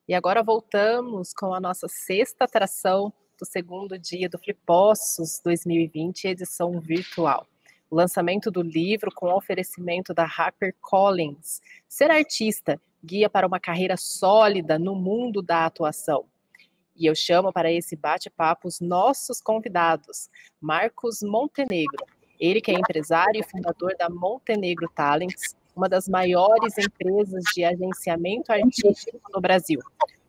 E agora voltamos com a nossa sexta atração do segundo dia do Flipossos 2020, edição virtual. O lançamento do livro com oferecimento da HarperCollins, Ser Artista, guia para uma carreira sólida no mundo da atuação. E eu chamo para esse bate-papo os nossos convidados, Marcos Montenegro, ele que é empresário e fundador da Montenegro Talents, uma das maiores empresas de agenciamento artístico no Brasil,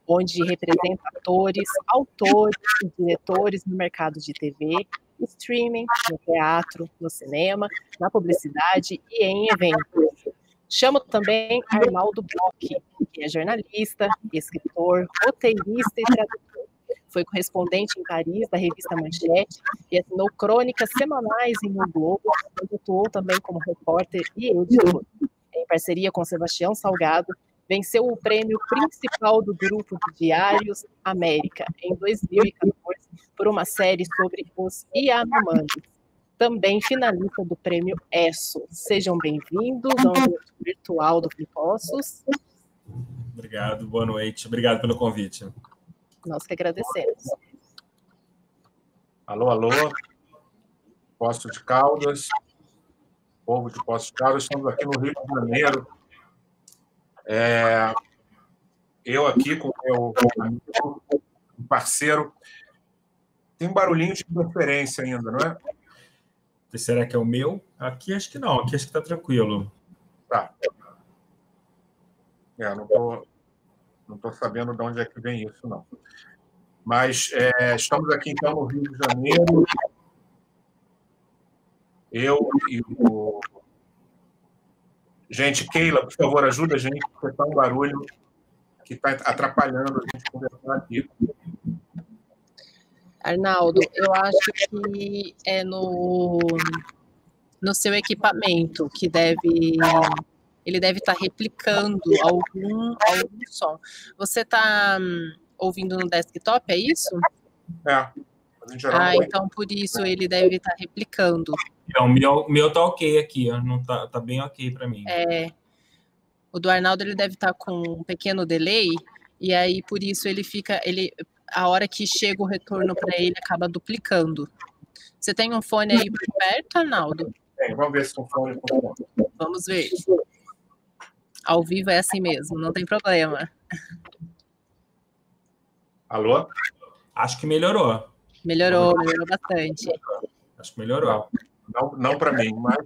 onde representa atores, autores e diretores no mercado de TV, streaming, no teatro, no cinema, na publicidade e em eventos. Chamo também Arnaldo Bock, que é jornalista, escritor, roteirista e tradutor. Foi correspondente em Paris da revista Manchete e assinou crônicas semanais em O Globo, onde atuou também como repórter e editor. Em parceria com Sebastião Salgado, venceu o prêmio principal do grupo de Diários América, em 2014, por uma série sobre os Yanomamis. Também finalista do prêmio ESSO. Sejam bem-vindos ao ambiente virtual do Flipossos. Obrigado, boa noite. Obrigado pelo convite. Nós que agradecemos. Alô, alô. Poços de Caldas. Povo de Poços de Caldas. Estamos aqui no Rio de Janeiro. Eu aqui com o meu parceiro. Tem um barulhinho de interferência ainda, não é? Será que é o meu? Aqui acho que não. Aqui acho que está tranquilo. Tá. Não tô sabendo de onde é que vem isso, não. Mas estamos aqui, então, no Rio de Janeiro. Eu e o... Gente, Keila, por favor, ajuda a gente, porque está um barulho que está atrapalhando a gente conversar aqui. Arnaldo, eu acho que é no seu equipamento que ele deve estar replicando algum som. Você está ouvindo no desktop, é isso? Em geral, então por isso ele deve estar replicando. Não, o meu tá ok aqui, não tá bem ok para mim. O do Arnaldo ele deve estar com um pequeno delay, e aí por isso a hora que chega o retorno para ele acaba duplicando. Você tem um fone aí por perto, Arnaldo? Vamos ver se o fone... Vamos ver. Ao vivo é assim mesmo, não tem problema. Alô? Acho que melhorou. Melhorou bastante. Acho que melhorou. Não para mim, mas...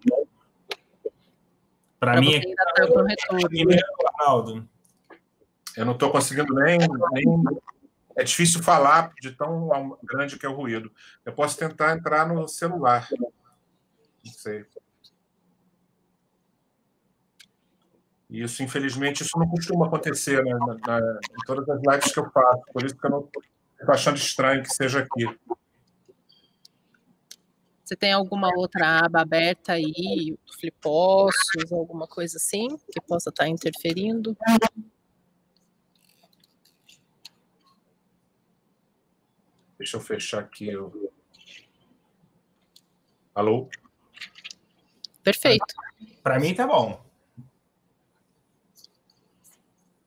Para mim, Arnaldo. Eu não estou conseguindo nem... É difícil falar de tão grande que é o ruído. Eu posso tentar entrar no celular. Não sei. Isso, infelizmente, isso não costuma acontecer, né, em todas as lives que eu faço. Por isso que eu não estou achando estranho que seja aqui. Você tem alguma outra aba aberta aí, Flipossos, alguma coisa assim, que possa estar interferindo? Deixa eu fechar aqui. Alô? Perfeito. Para mim tá bom.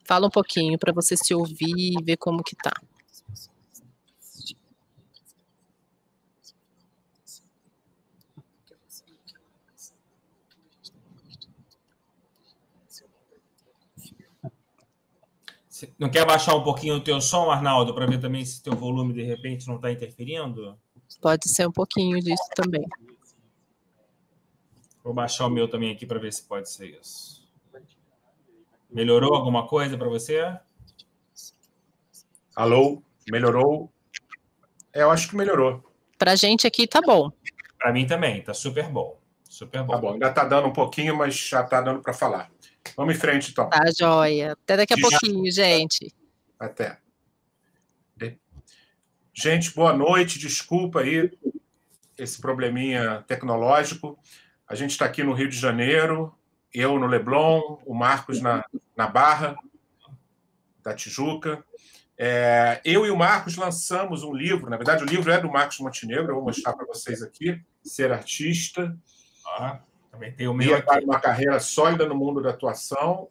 Fala um pouquinho para você se ouvir e ver como que tá. Não quer baixar um pouquinho o teu som, Arnaldo, para ver também se teu volume, de repente, não está interferindo? Pode ser um pouquinho disso também. Vou baixar o meu também aqui para ver se pode ser isso. Melhorou alguma coisa para você? Alô? Melhorou? Eu acho que melhorou. Para a gente aqui tá bom. Para mim também, tá super bom. Super bom. Tá bom, ainda tá dando um pouquinho, mas já tá dando para falar. Vamos em frente, então. Tá, joia. Até daqui a pouquinho, gente. Até. Gente, boa noite. Desculpa aí esse probleminha tecnológico. A gente está aqui no Rio de Janeiro, eu no Leblon, o Marcos na Barra da Tijuca. Eu e o Marcos lançamos um livro. Na verdade, o livro é do Marcos Montenegro. Eu vou mostrar para vocês aqui. Ser Artista. Também tem o meu aqui. Uma carreira sólida no mundo da atuação.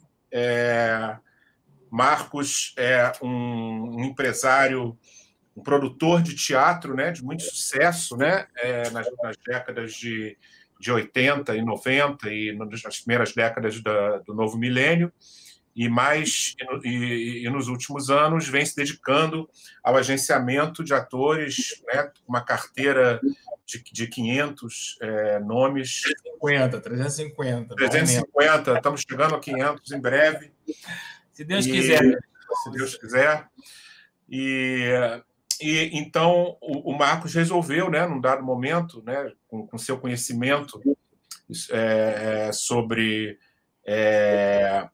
Marcos é um empresário, um produtor de teatro, né, de muito sucesso, né, nas décadas de 80 e 90 e nas primeiras décadas do novo milênio, e nos últimos anos vem se dedicando ao agenciamento de atores, né, uma carteira de 500 nomes. 350. 350, estamos chegando a 500 em breve. Se Deus quiser. Se Deus quiser. E então o Marcos resolveu, né, num dado momento, né, com seu conhecimento sobre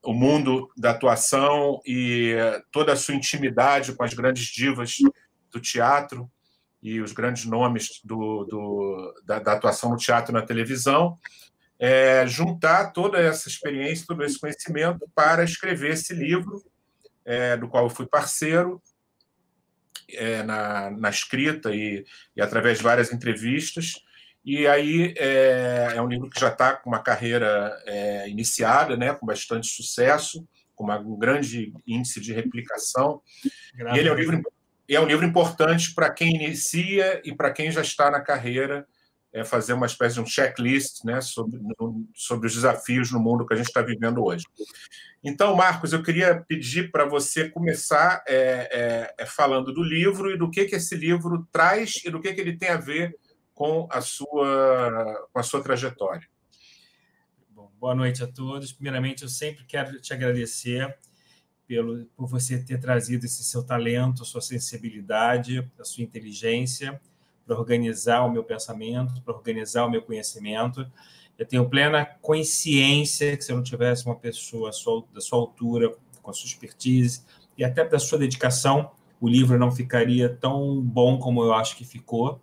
o mundo da atuação e toda a sua intimidade com as grandes divas do teatro e os grandes nomes da atuação no teatro e na televisão, juntar toda essa experiência, todo esse conhecimento para escrever esse livro, do qual eu fui parceiro na escrita e através de várias entrevistas. E aí é um livro que já está com uma carreira iniciada, né, com bastante sucesso, com um grande índice de replicação. Graças. E ele é um livro importante para quem inicia e para quem já está na carreira, fazer uma espécie de um checklist, né, sobre os desafios no mundo que a gente está vivendo hoje. Então, Marcos, eu queria pedir para você começar falando do livro e do que esse livro traz e do que ele tem a ver com a sua trajetória. Bom, boa noite a todos. Primeiramente, eu sempre quero te agradecer por você ter trazido esse seu talento, sua sensibilidade, a sua inteligência para organizar o meu pensamento, para organizar o meu conhecimento. Eu tenho plena consciência que se eu não tivesse uma pessoa da sua altura, com a sua expertise e até da sua dedicação, o livro não ficaria tão bom como eu acho que ficou.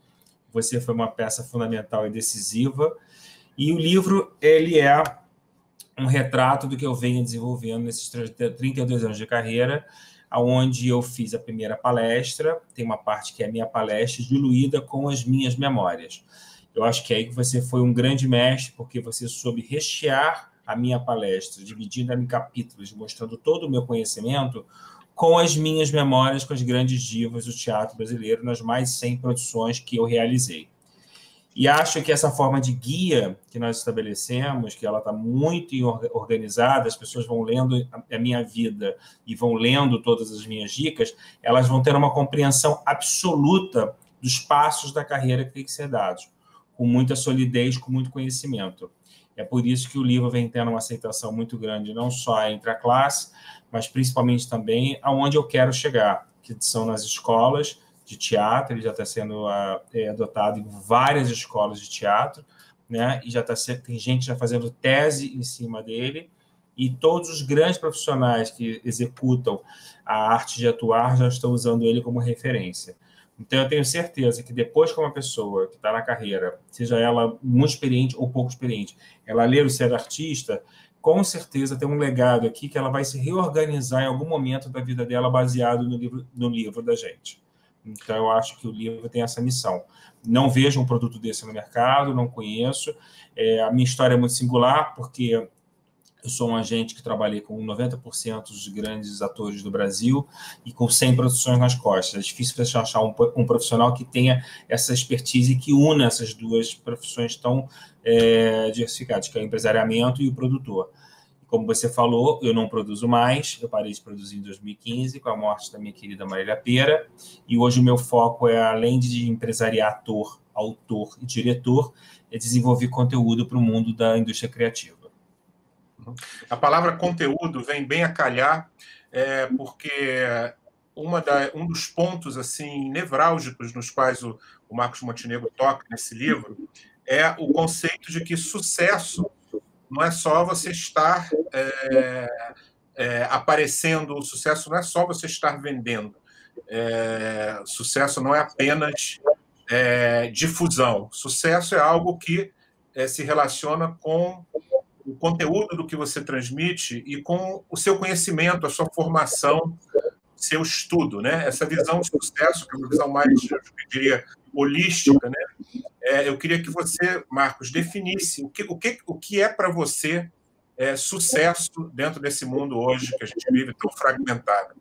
Você foi uma peça fundamental e decisiva. E o livro, ele é um retrato do que eu venho desenvolvendo nesses 32 anos de carreira, onde eu fiz a primeira palestra, tem uma parte que é a minha palestra, diluída com as minhas memórias. Eu acho que é aí que você foi um grande mestre, porque você soube rechear a minha palestra, dividindo em capítulos, mostrando todo o meu conhecimento, com as minhas memórias com as grandes divas do teatro brasileiro, nas mais 100 produções que eu realizei. E acho que essa forma de guia que nós estabelecemos, que ela está muito organizada, as pessoas vão lendo a minha vida e vão lendo todas as minhas dicas, elas vão ter uma compreensão absoluta dos passos da carreira que tem que ser dados, com muita solidez, com muito conhecimento. É por isso que o livro vem tendo uma aceitação muito grande, não só entre a classe, mas principalmente também aonde eu quero chegar, que são nas escolas de teatro. Ele já está sendo adotado em várias escolas de teatro, né? E tem gente já fazendo tese em cima dele, e todos os grandes profissionais que executam a arte de atuar já estão usando ele como referência. Então, eu tenho certeza que depois que uma pessoa que está na carreira, seja ela muito experiente ou pouco experiente, ela ler o Ser Artista, com certeza tem um legado aqui que ela vai se reorganizar em algum momento da vida dela baseado no livro da gente. Então, eu acho que o livro tem essa missão. Não vejo um produto desse no mercado, não conheço. A minha história é muito singular, porque eu sou um agente que trabalhei com 90% dos grandes atores do Brasil e com 100 produções nas costas. É difícil você achar um profissional que tenha essa expertise e que una essas duas profissões tão diversificadas, que é o empresariamento e o produtor. Como você falou, eu não produzo mais, eu parei de produzir em 2015, com a morte da minha querida Marília Pêra, e hoje o meu foco é, além de empresariar ator, autor e diretor, é desenvolver conteúdo para o mundo da indústria criativa. A palavra conteúdo vem bem a calhar, porque um dos pontos assim nevrálgicos nos quais o Marcos Montenegro toca nesse livro é o conceito de que sucesso não é só você estar aparecendo, o sucesso não é só você estar vendendo. Sucesso não é apenas difusão. Sucesso é algo que se relaciona com o conteúdo do que você transmite e com o seu conhecimento, a sua formação, seu estudo, né? Essa visão de sucesso, que é uma visão mais, eu diria, holística, né? Eu queria que você, Marcos, definisse o que é para você sucesso dentro desse mundo hoje que a gente vive tão fragmentado?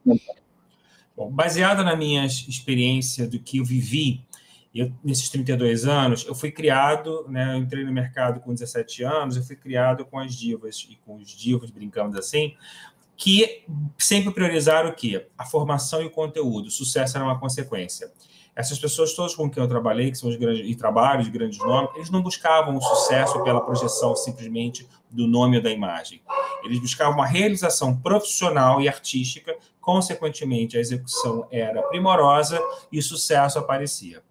Bom, baseado na minha experiência do que eu vivi, nesses 32 anos, eu fui criado, né, eu entrei no mercado com 17 anos, eu fui criado com as divas, e com os divos, brincamos assim, que sempre priorizaram o quê? A formação e o conteúdo. O sucesso era uma consequência. Essas pessoas todas com quem eu trabalhei, que são os grandes, e trabalho de grandes nomes, eles não buscavam o sucesso pela projeção simplesmente do nome ou da imagem. Eles buscavam uma realização profissional e artística, consequentemente a execução era primorosa e o sucesso aparecia.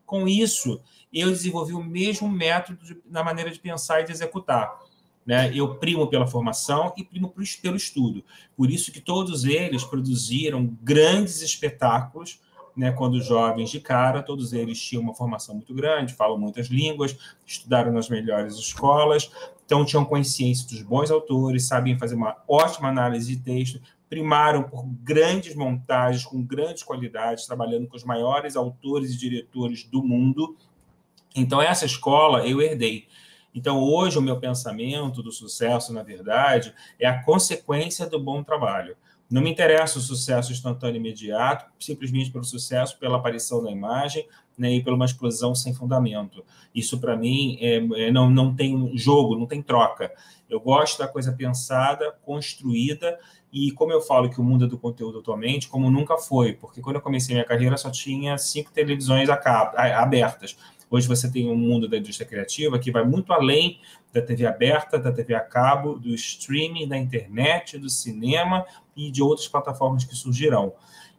Com isso, eu desenvolvi o mesmo método na maneira de pensar e de executar. Né? Eu primo pela formação e primo pelo estudo. Por isso que todos eles produziram grandes espetáculos, né? Quando jovens de cara, todos eles tinham uma formação muito grande, falam muitas línguas, estudaram nas melhores escolas, então tinham consciência dos bons autores, sabiam fazer uma ótima análise de texto, primaram por grandes montagens, com grandes qualidades, trabalhando com os maiores autores e diretores do mundo. Então, essa escola eu herdei. Então, hoje, o meu pensamento do sucesso, na verdade, é a consequência do bom trabalho. Não me interessa o sucesso instantâneo e imediato, simplesmente pelo sucesso, pela aparição da imagem, né, e por uma explosão sem fundamento. Isso, para mim, não tem jogo, não tem troca. Eu gosto da coisa pensada, construída, e como eu falo que o mundo é do conteúdo atualmente, como nunca foi, porque quando eu comecei minha carreira só tinha 5 televisões abertas. Hoje você tem um mundo da indústria criativa que vai muito além da TV aberta, da TV a cabo, do streaming, da internet, do cinema e de outras plataformas que surgirão.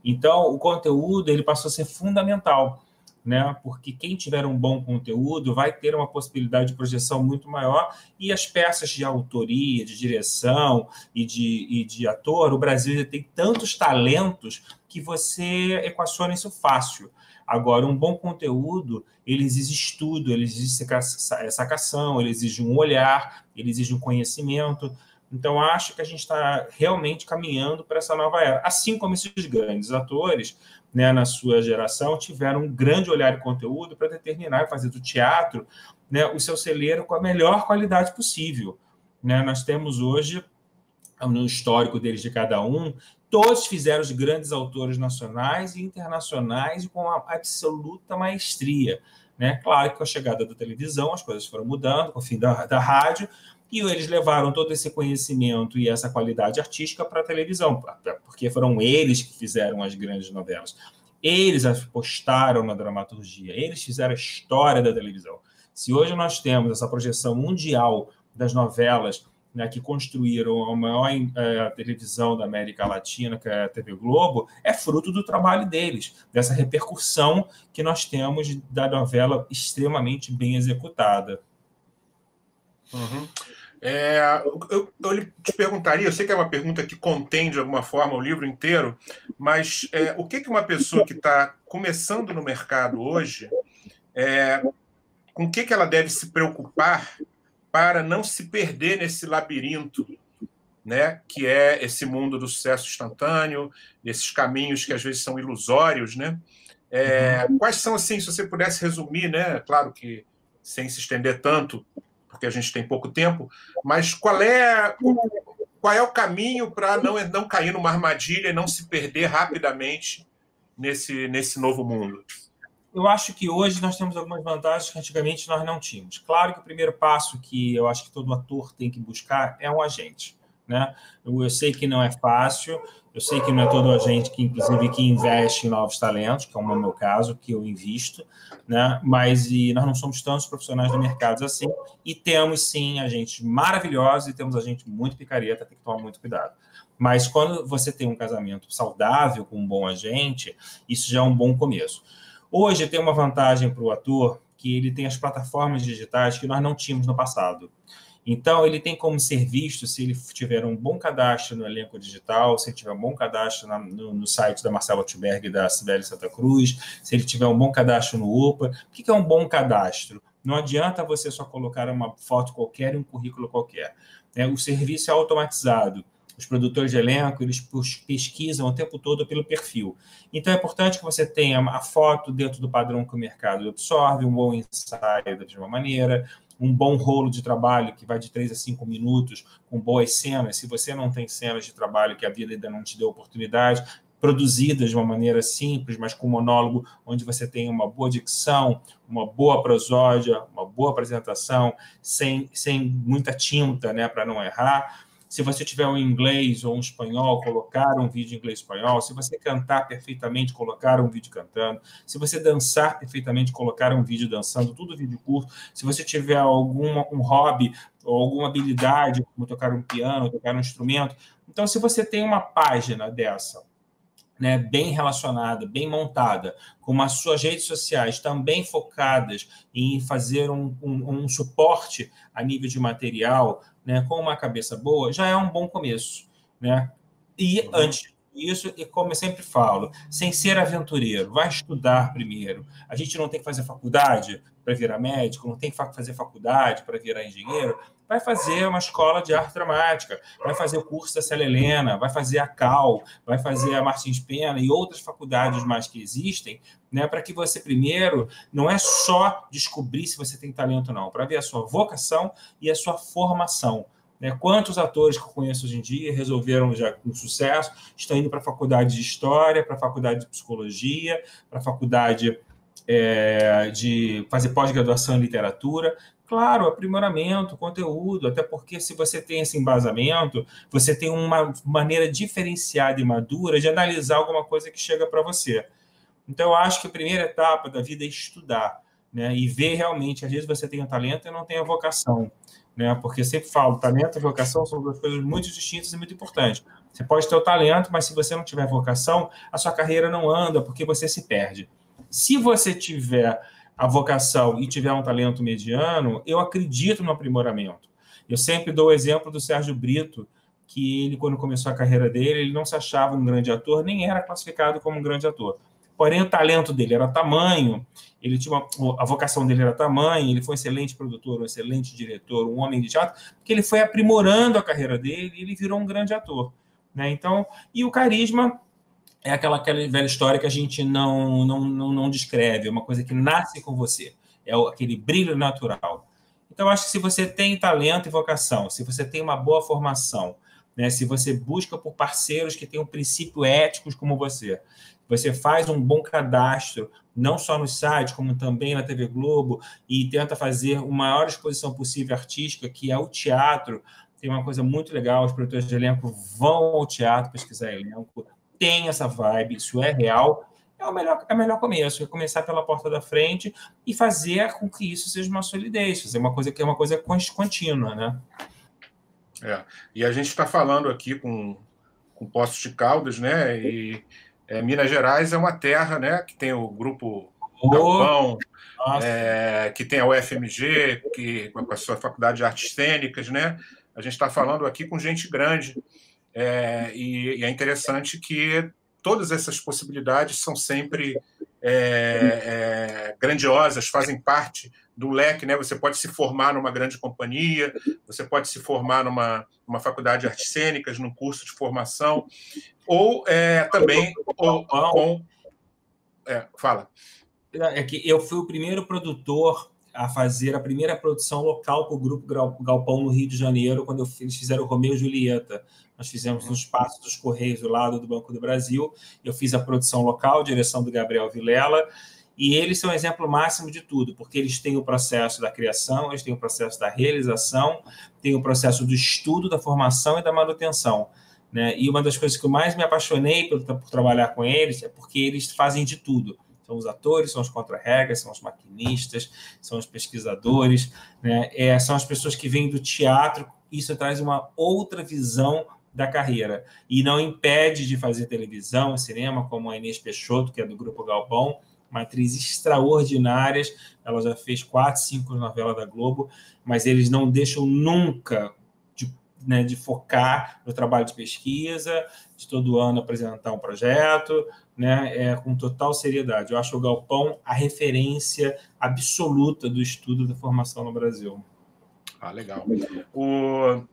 Então, o conteúdo ele passou a ser fundamental, né? Porque quem tiver um bom conteúdo vai ter uma possibilidade de projeção muito maior e as peças de autoria, de direção e de ator, o Brasil tem tantos talentos que você equaciona isso fácil. Agora, um bom conteúdo, ele exige estudo, ele exige sacação, ele exige um olhar, ele exige um conhecimento. Então, acho que a gente está realmente caminhando para essa nova era. Assim como esses grandes atores, né, na sua geração, tiveram um grande olhar e conteúdo para determinar e fazer do teatro, né, o seu celeiro com a melhor qualidade possível. Né? Nós temos hoje, no histórico deles de cada um, todos fizeram os grandes autores nacionais e internacionais e com uma absoluta maestria. Né? Claro que com a chegada da televisão as coisas foram mudando, com o fim da rádio, e eles levaram todo esse conhecimento e essa qualidade artística para a televisão, porque foram eles que fizeram as grandes novelas. Eles apostaram na dramaturgia, eles fizeram a história da televisão. Se hoje nós temos essa projeção mundial das novelas, né, que construíram a maior televisão da América Latina, que é a TV Globo, é fruto do trabalho deles, dessa repercussão que nós temos da novela extremamente bem executada. Uhum. Eu te perguntaria, eu sei que é uma pergunta que contém, de alguma forma, o livro inteiro, mas o que uma pessoa que está começando no mercado hoje, com o que ela deve se preocupar para não se perder nesse labirinto, né, que é esse mundo do sucesso instantâneo, esses caminhos que às vezes são ilusórios, né? Quais são, assim, se você pudesse resumir, né? Claro que sem se estender tanto, porque a gente tem pouco tempo, mas qual é o caminho para não cair numa armadilha e não se perder rapidamente nesse novo mundo? Eu acho que hoje nós temos algumas vantagens que antigamente nós não tínhamos. Claro que o primeiro passo que eu acho que todo ator tem que buscar é um agente. Né? Eu sei que não é fácil, eu sei que não é todo agente que, inclusive, que investe em novos talentos, que é o meu caso, que eu invisto, né? Mas nós não somos tantos profissionais do mercado assim, e temos, sim, agentes maravilhosos e temos agente muito picareta, tem que tomar muito cuidado. Mas quando você tem um casamento saudável com um bom agente, isso já é um bom começo. Hoje tem uma vantagem para o ator, que ele tem as plataformas digitais que nós não tínhamos no passado. Então, ele tem como ser visto se ele tiver um bom cadastro no elenco digital, se ele tiver um bom cadastro no site da Marcela Tchberg e da Cibele Santa Cruz, se ele tiver um bom cadastro no UPA. O que é um bom cadastro? Não adianta você só colocar uma foto qualquer e um currículo qualquer. O serviço é automatizado. Os produtores de elenco, eles pesquisam o tempo todo pelo perfil. Então, é importante que você tenha a foto dentro do padrão que o mercado absorve, um bom ensaio da mesma maneira, um bom rolo de trabalho que vai de 3 a 5 minutos, com boas cenas. Se você não tem cenas de trabalho que a vida ainda não te deu oportunidade, produzidas de uma maneira simples, mas com monólogo, onde você tem uma boa dicção, uma boa prosódia, uma boa apresentação, sem muita tinta, né, para não errar. Se você tiver um inglês ou um espanhol, colocar um vídeo em inglês e espanhol. Se você cantar perfeitamente, colocar um vídeo cantando. Se você dançar perfeitamente, colocar um vídeo dançando, tudo vídeo curto. Se você tiver um hobby ou alguma habilidade, como tocar um piano, tocar um instrumento. Então, se você tem uma página dessa, né, bem relacionada, bem montada, com as suas redes sociais também focadas em fazer um suporte a nível de material, né, com uma cabeça boa, já é um bom começo, né? E antes disso, e como eu sempre falo, sem ser aventureiro, vai estudar primeiro. A gente não tem que fazer faculdade para virar médico, não tem que fazer faculdade para virar engenheiro. Vai fazer uma escola de arte dramática, vai fazer o curso da Célia Helena, vai fazer a Cal, vai fazer a Martins Pena e outras faculdades mais que existem, né, para que você primeiro não é só descobrir se você tem talento ou não, para ver a sua vocação e a sua formação. Né? Quantos atores que eu conheço hoje em dia resolveram já com sucesso, estão indo para a faculdade de História, para a faculdade de Psicologia, para a faculdade de fazer pós-graduação em Literatura. Claro, aprimoramento, conteúdo, até porque se você tem esse embasamento, você tem uma maneira diferenciada e madura de analisar alguma coisa que chega para você. Então, eu acho que a primeira etapa da vida é estudar, né? E ver realmente, às vezes você tem o talento e não tem a vocação, né? Porque eu sempre falo, talento e vocação são duas coisas muito distintas e muito importantes. Você pode ter o talento, mas se você não tiver vocação, a sua carreira não anda, porque você se perde. Se você tiver a vocação e tiver um talento mediano, eu acredito no aprimoramento. Eu sempre dou o exemplo do Sérgio Brito, que ele, quando começou a carreira dele, ele não se achava um grande ator, nem era classificado como um grande ator. Porém, o talento dele era tamanho, ele tinha a vocação dele era tamanho, ele foi um excelente produtor, um excelente diretor, um homem de teatro, porque ele foi aprimorando a carreira dele e ele virou um grande ator. Né? Então, e o carisma é aquela velha história que a gente não descreve, é uma coisa que nasce com você, é aquele brilho natural. Então, acho que se você tem talento e vocação, se você tem uma boa formação, né, se você busca por parceiros que tenham princípios éticos como você faz um bom cadastro, não só no site, como também na TV Globo, e tenta fazer a maior exposição possível artística, que é o teatro. Tem uma coisa muito legal, os produtores de elenco vão ao teatro pesquisar elenco, tem essa vibe, isso é real, é o melhor começo, é começar pela porta da frente e fazer com que isso seja uma solidez, fazer uma coisa que é uma coisa contínua, né? E a gente está falando aqui com Poços de Caldas, né? E Minas Gerais é uma terra, né? Que tem o grupo Galpão, que tem a UFMG, que com a sua faculdade de artes cênicas, né? A gente está falando aqui com gente grande. E é interessante que todas essas possibilidades são sempre grandiosas, fazem parte do leque, né? Você pode se formar numa grande companhia, você pode se formar numa faculdade de artes cênicas, num curso de formação, ou também fala. É que eu fui o primeiro produtor a fazer a primeira produção local para o Grupo Galpão no Rio de Janeiro, quando eles fizeram o Romeu e Julieta. Nós fizemos no Espaço dos Correios, do lado do Banco do Brasil. Eu fiz a produção local, direção do Gabriel Vilela, e eles são o exemplo máximo de tudo, porque eles têm o processo da criação, eles têm o processo da realização, têm o processo do estudo, da formação e da manutenção. Né? E uma das coisas que eu mais me apaixonei por trabalhar com eles é porque eles fazem de tudo. São os atores, são os contra-regas, são os maquinistas, são os pesquisadores, né? São as pessoas que vêm do teatro. Isso traz uma outra visão da carreira e não impede de fazer televisão, cinema, como a Inês Peixoto, que é do Grupo Galpão, uma atriz extraordinária. Ela já fez 4, 5 novelas da Globo, mas eles não deixam nunca de focar no trabalho de pesquisa, de todo ano apresentar um projeto, né, com total seriedade. Eu acho o Galpão a referência absoluta do estudo da formação no Brasil. Legal. O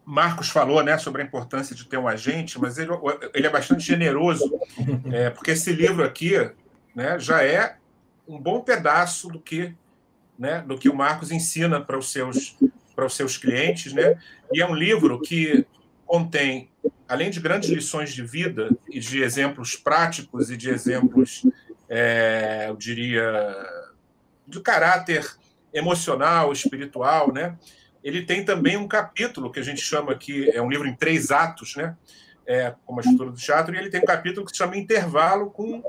Marcos falou, né, sobre a importância de ter um agente, mas ele é bastante generoso, porque esse livro aqui, né, já é um bom pedaço do que né, do que o Marcos ensina para os seus clientes, né? E é um livro que contém, além de grandes lições de vida e de exemplos práticos e de exemplos, eu diria, de caráter emocional, espiritual, né? Ele tem também um capítulo que a gente chama aqui, é um livro em 3 atos, né? Como a estrutura do teatro, e ele tem um capítulo que se chama Intervalo, com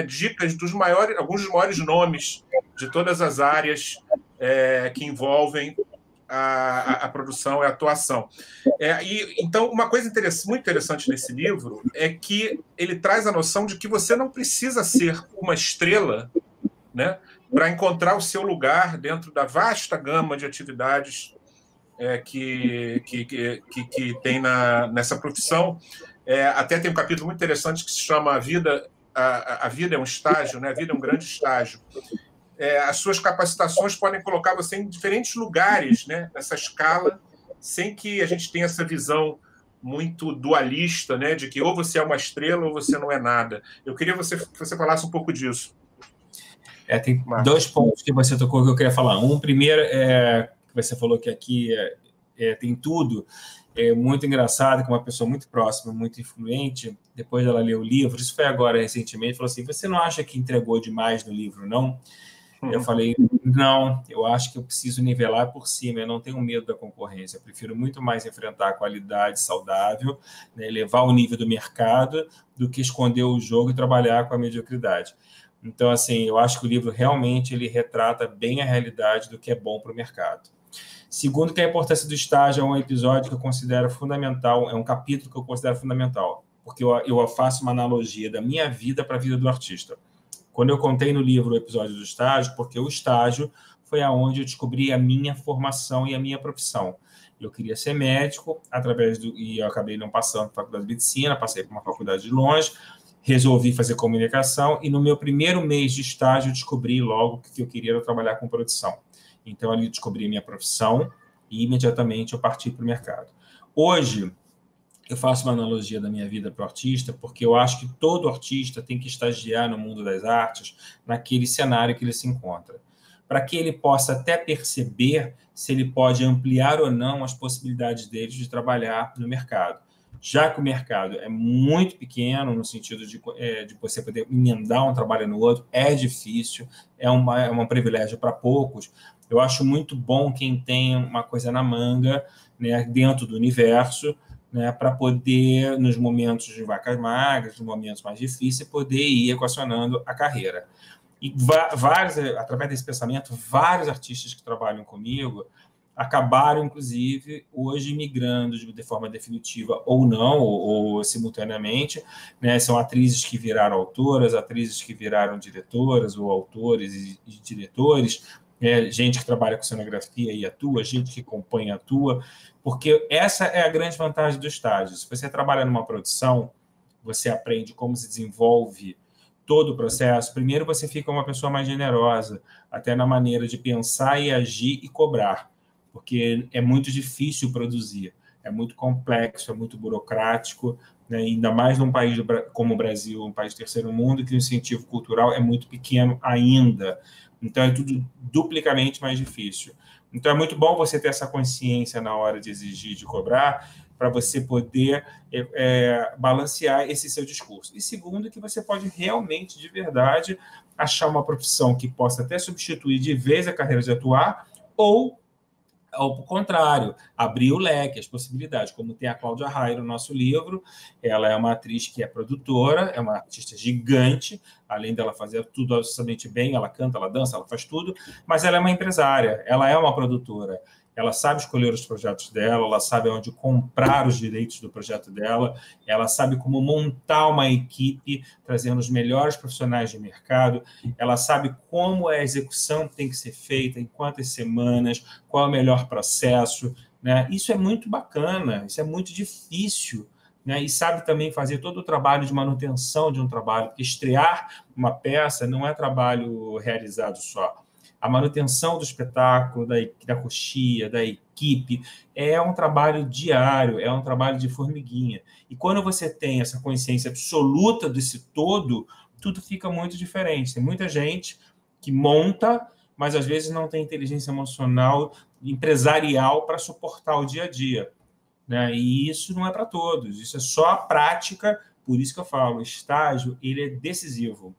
dicas dos alguns dos maiores nomes de todas as áreas que envolvem a produção e a atuação. Então, uma coisa muito interessante nesse livro é que ele traz a noção de que você não precisa ser uma estrela, né, para encontrar o seu lugar dentro da vasta gama de atividades que tem nessa profissão. Até tem um capítulo muito interessante que se chama A Vida é um Estágio, né? A vida é um grande estágio. As suas capacitações podem colocar você em diferentes lugares, né, nessa escala, sem que a gente tenha essa visão muito dualista, né, de que ou você é uma estrela ou você não é nada. Eu queria que você falasse um pouco disso. Tem Marcos. 2 pontos que você tocou que eu queria falar. Primeiro, que você falou que aqui tem tudo. É muito engraçado, que uma pessoa muito próxima, muito influente, depois dela ler o livro, isso foi agora recentemente, falou assim: você não acha que entregou demais no livro, não? Eu falei, não, eu acho que eu preciso nivelar por cima, eu não tenho medo da concorrência, eu prefiro muito mais enfrentar a qualidade saudável, né, elevar o nível do mercado, do que esconder o jogo e trabalhar com a mediocridade. Então, assim, eu acho que o livro realmente ele retrata bem a realidade do que é bom para o mercado. Segundo, que a importância do estágio é um episódio que eu considero fundamental, é um capítulo que eu considero fundamental, porque eu faço uma analogia da minha vida para a vida do artista. Quando eu contei no livro o episódio do estágio, porque o estágio foi aonde eu descobri a minha formação e a minha profissão. Eu queria ser médico, e eu acabei não passando para a faculdade de medicina, passei para uma faculdade de longe, resolvi fazer comunicação, e no meu primeiro mês de estágio eu descobri logo que eu queria trabalhar com produção. Então, ali eu descobri a minha profissão e imediatamente eu parti para o mercado. Hoje, eu faço uma analogia da minha vida para o artista, porque eu acho que todo artista tem que estagiar no mundo das artes, naquele cenário que ele se encontra, para que ele possa até perceber se ele pode ampliar ou não as possibilidades dele de trabalhar no mercado. Já que o mercado é muito pequeno, no sentido de você poder emendar um trabalho no outro, é difícil, é um privilégio para poucos. Eu acho muito bom quem tem uma coisa na manga, né, dentro do universo, né, para poder, nos momentos de vacas magras, nos momentos mais difíceis, poder ir equacionando a carreira. E através desse pensamento, vários artistas que trabalham comigo acabaram, inclusive, hoje migrando de forma definitiva ou não, ou simultaneamente, né? São atrizes que viraram autoras, atrizes que viraram diretoras, ou autores e diretores, gente que trabalha com cenografia e atua, gente que compõe e atua, porque essa é a grande vantagem do estágio. Se você trabalha numa produção, você aprende como se desenvolve todo o processo. Primeiro, você fica uma pessoa mais generosa, até na maneira de pensar e agir e cobrar, porque é muito difícil produzir, é muito complexo, é muito burocrático, né? Ainda mais num país como o Brasil, um país terceiro mundo, que o incentivo cultural é muito pequeno ainda. Então, é tudo duplicamente mais difícil. Então, é muito bom você ter essa consciência na hora de exigir, de cobrar, para você poder balancear esse seu discurso. E segundo, que você pode realmente, de verdade, achar uma profissão que possa até substituir de vez a carreira de atuar, ou ao contrário, abrir o leque, as possibilidades, como tem a Cláudia Raia no nosso livro. Ela é uma atriz que é produtora, é uma artista gigante, além dela fazer tudo absolutamente bem, ela canta, ela dança, ela faz tudo, mas ela é uma empresária, ela é uma produtora, ela sabe escolher os projetos dela, ela sabe onde comprar os direitos do projeto dela, ela sabe como montar uma equipe, trazendo os melhores profissionais de mercado, ela sabe como a execução tem que ser feita, em quantas semanas, qual é o melhor processo, né? Isso é muito bacana, isso é muito difícil, né? E sabe também fazer todo o trabalho de manutenção de um trabalho, porque estrear uma peça não é trabalho realizado só. A manutenção do espetáculo, da coxia, da equipe, é um trabalho diário, é um trabalho de formiguinha. E quando você tem essa consciência absoluta desse todo, tudo fica muito diferente. Tem muita gente que monta, mas às vezes não tem inteligência emocional empresarial para suportar o dia a dia, né? E isso não é para todos, isso é só a prática. Por isso que eu falo, o estágio ele é decisivo,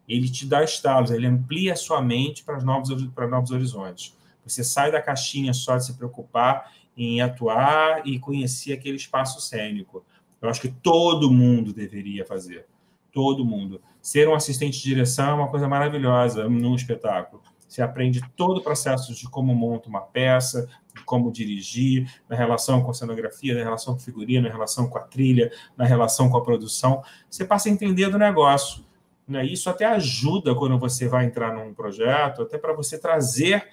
ele te dá estalos, ele amplia a sua mente para novos horizontes. Você sai da caixinha só de se preocupar em atuar e conhecer aquele espaço cênico. Eu acho que todo mundo deveria fazer. Todo mundo. Ser um assistente de direção é uma coisa maravilhosa num espetáculo. Você aprende todo o processo de como monta uma peça, de como dirigir, na relação com a cenografia, na relação com o figurino, na relação com a trilha, na relação com a produção. Você passa a entender do negócio, né? Isso até ajuda quando você vai entrar num projeto, até para você trazer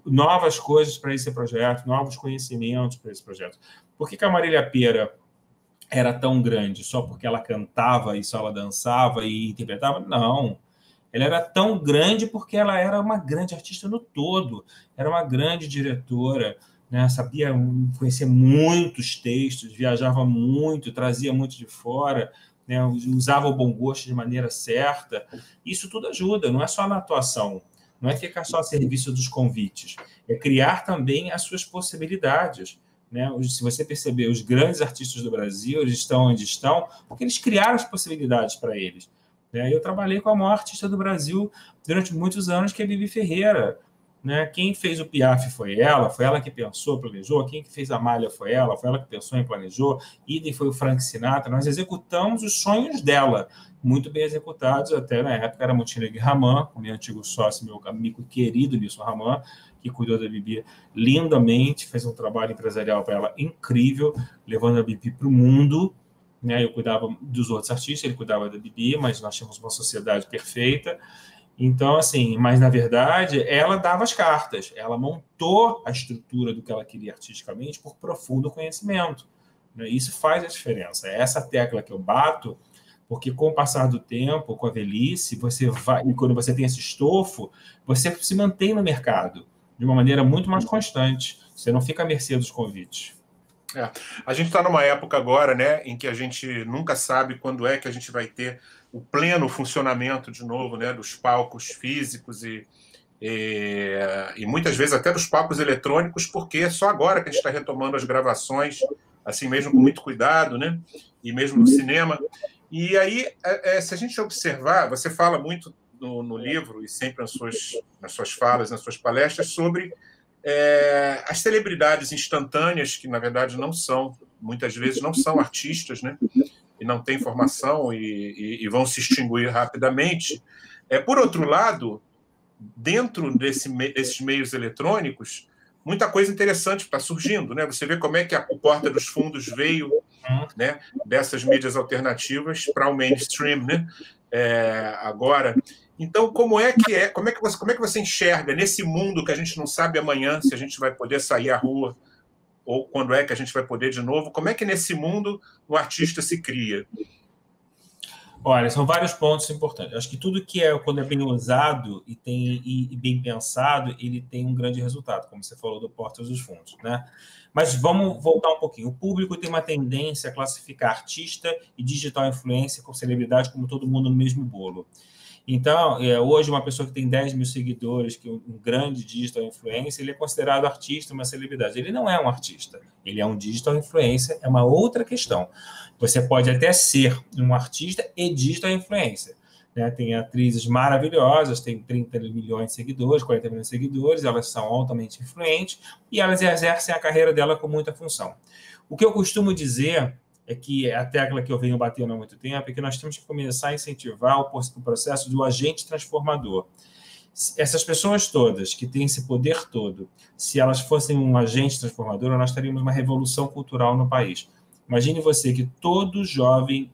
novas coisas para esse projeto, novos conhecimentos para esse projeto. Por que a Marília Pêra era tão grande? Só porque ela cantava e só ela dançava e interpretava? Não. Ela era tão grande porque ela era uma grande artista no todo, era uma grande diretora, né? Sabia conhecer muitos textos, viajava muito, trazia muito de fora, né? Usava o bom gosto de maneira certa. Isso tudo ajuda, não é só na atuação, não é ficar só a serviço dos convites, é criar também as suas possibilidades, né? Se você perceber, os grandes artistas do Brasil, eles estão onde estão porque eles criaram as possibilidades para eles. Eu trabalhei com a maior artista do Brasil durante muitos anos, que é a Bibi Ferreira, né? Quem fez o Piaf foi ela que pensou, planejou. Quem fez a Malha foi ela que pensou e planejou. Idem foi o Frank Sinatra. Nós executamos os sonhos dela, muito bem executados, até na época era Montenegro Raman, meu antigo sócio, meu amigo querido Nilson Raman, que cuidou da Bibi lindamente, fez um trabalho empresarial para ela incrível, levando a Bibi para o mundo. Eu cuidava dos outros artistas, ele cuidava da Bibi, mas nós tínhamos uma sociedade perfeita. Então, assim, mas na verdade, ela dava as cartas, ela montou a estrutura do que ela queria artisticamente por profundo conhecimento. Isso faz a diferença. É essa tecla que eu bato, porque com o passar do tempo, com a velhice, você vai, e quando você tem esse estofo, você se mantém no mercado de uma maneira muito mais constante. Você não fica à mercê dos convites. A gente está numa época agora, né, em que a gente nunca sabe quando é que a gente vai ter o pleno funcionamento de novo, né, dos palcos físicos e muitas vezes até dos palcos eletrônicos, porque é só agora que a gente está retomando as gravações, assim mesmo com muito cuidado, né, e mesmo no cinema. E aí, se a gente observar, você fala muito no livro e sempre nas suas falas, nas suas palestras, sobre as celebridades instantâneas, que na verdade não são, muitas vezes não são artistas, né? E não têm formação e vão se extinguir rapidamente. Por outro lado, dentro desses meios eletrônicos, muita coisa interessante está surgindo, né? Você vê como é que a Porta dos Fundos veio, né, dessas mídias alternativas para o mainstream, né? Agora. Então, como é que você enxerga nesse mundo que a gente não sabe amanhã se a gente vai poder sair à rua ou quando é que a gente vai poder de novo? Como é que nesse mundo o artista se cria? Olha, são vários pontos importantes. Acho que tudo que quando é bem usado e bem pensado, ele tem um grande resultado, como você falou do Porta dos Fundos, né? Mas vamos voltar um pouquinho. O público tem uma tendência a classificar artista e digital influencer com celebridade como todo mundo no mesmo bolo. Então, hoje, uma pessoa que tem 10 mil seguidores, que é um grande digital influencer, ele é considerado artista, uma celebridade. Ele não é um artista, ele é um digital influencer, é uma outra questão. Você pode até ser um artista e digital influencer, né? Tem atrizes maravilhosas, tem 30 milhões de seguidores, 40 milhões de seguidores, elas são altamente influentes e elas exercem a carreira dela com muita função. O que eu costumo dizer é que a tecla que eu venho batendo há muito tempo é que nós temos que começar a incentivar o processo do agente transformador. Essas pessoas todas que têm esse poder todo, se elas fossem um agente transformador, nós teríamos uma revolução cultural no país. Imagine você que todo jovem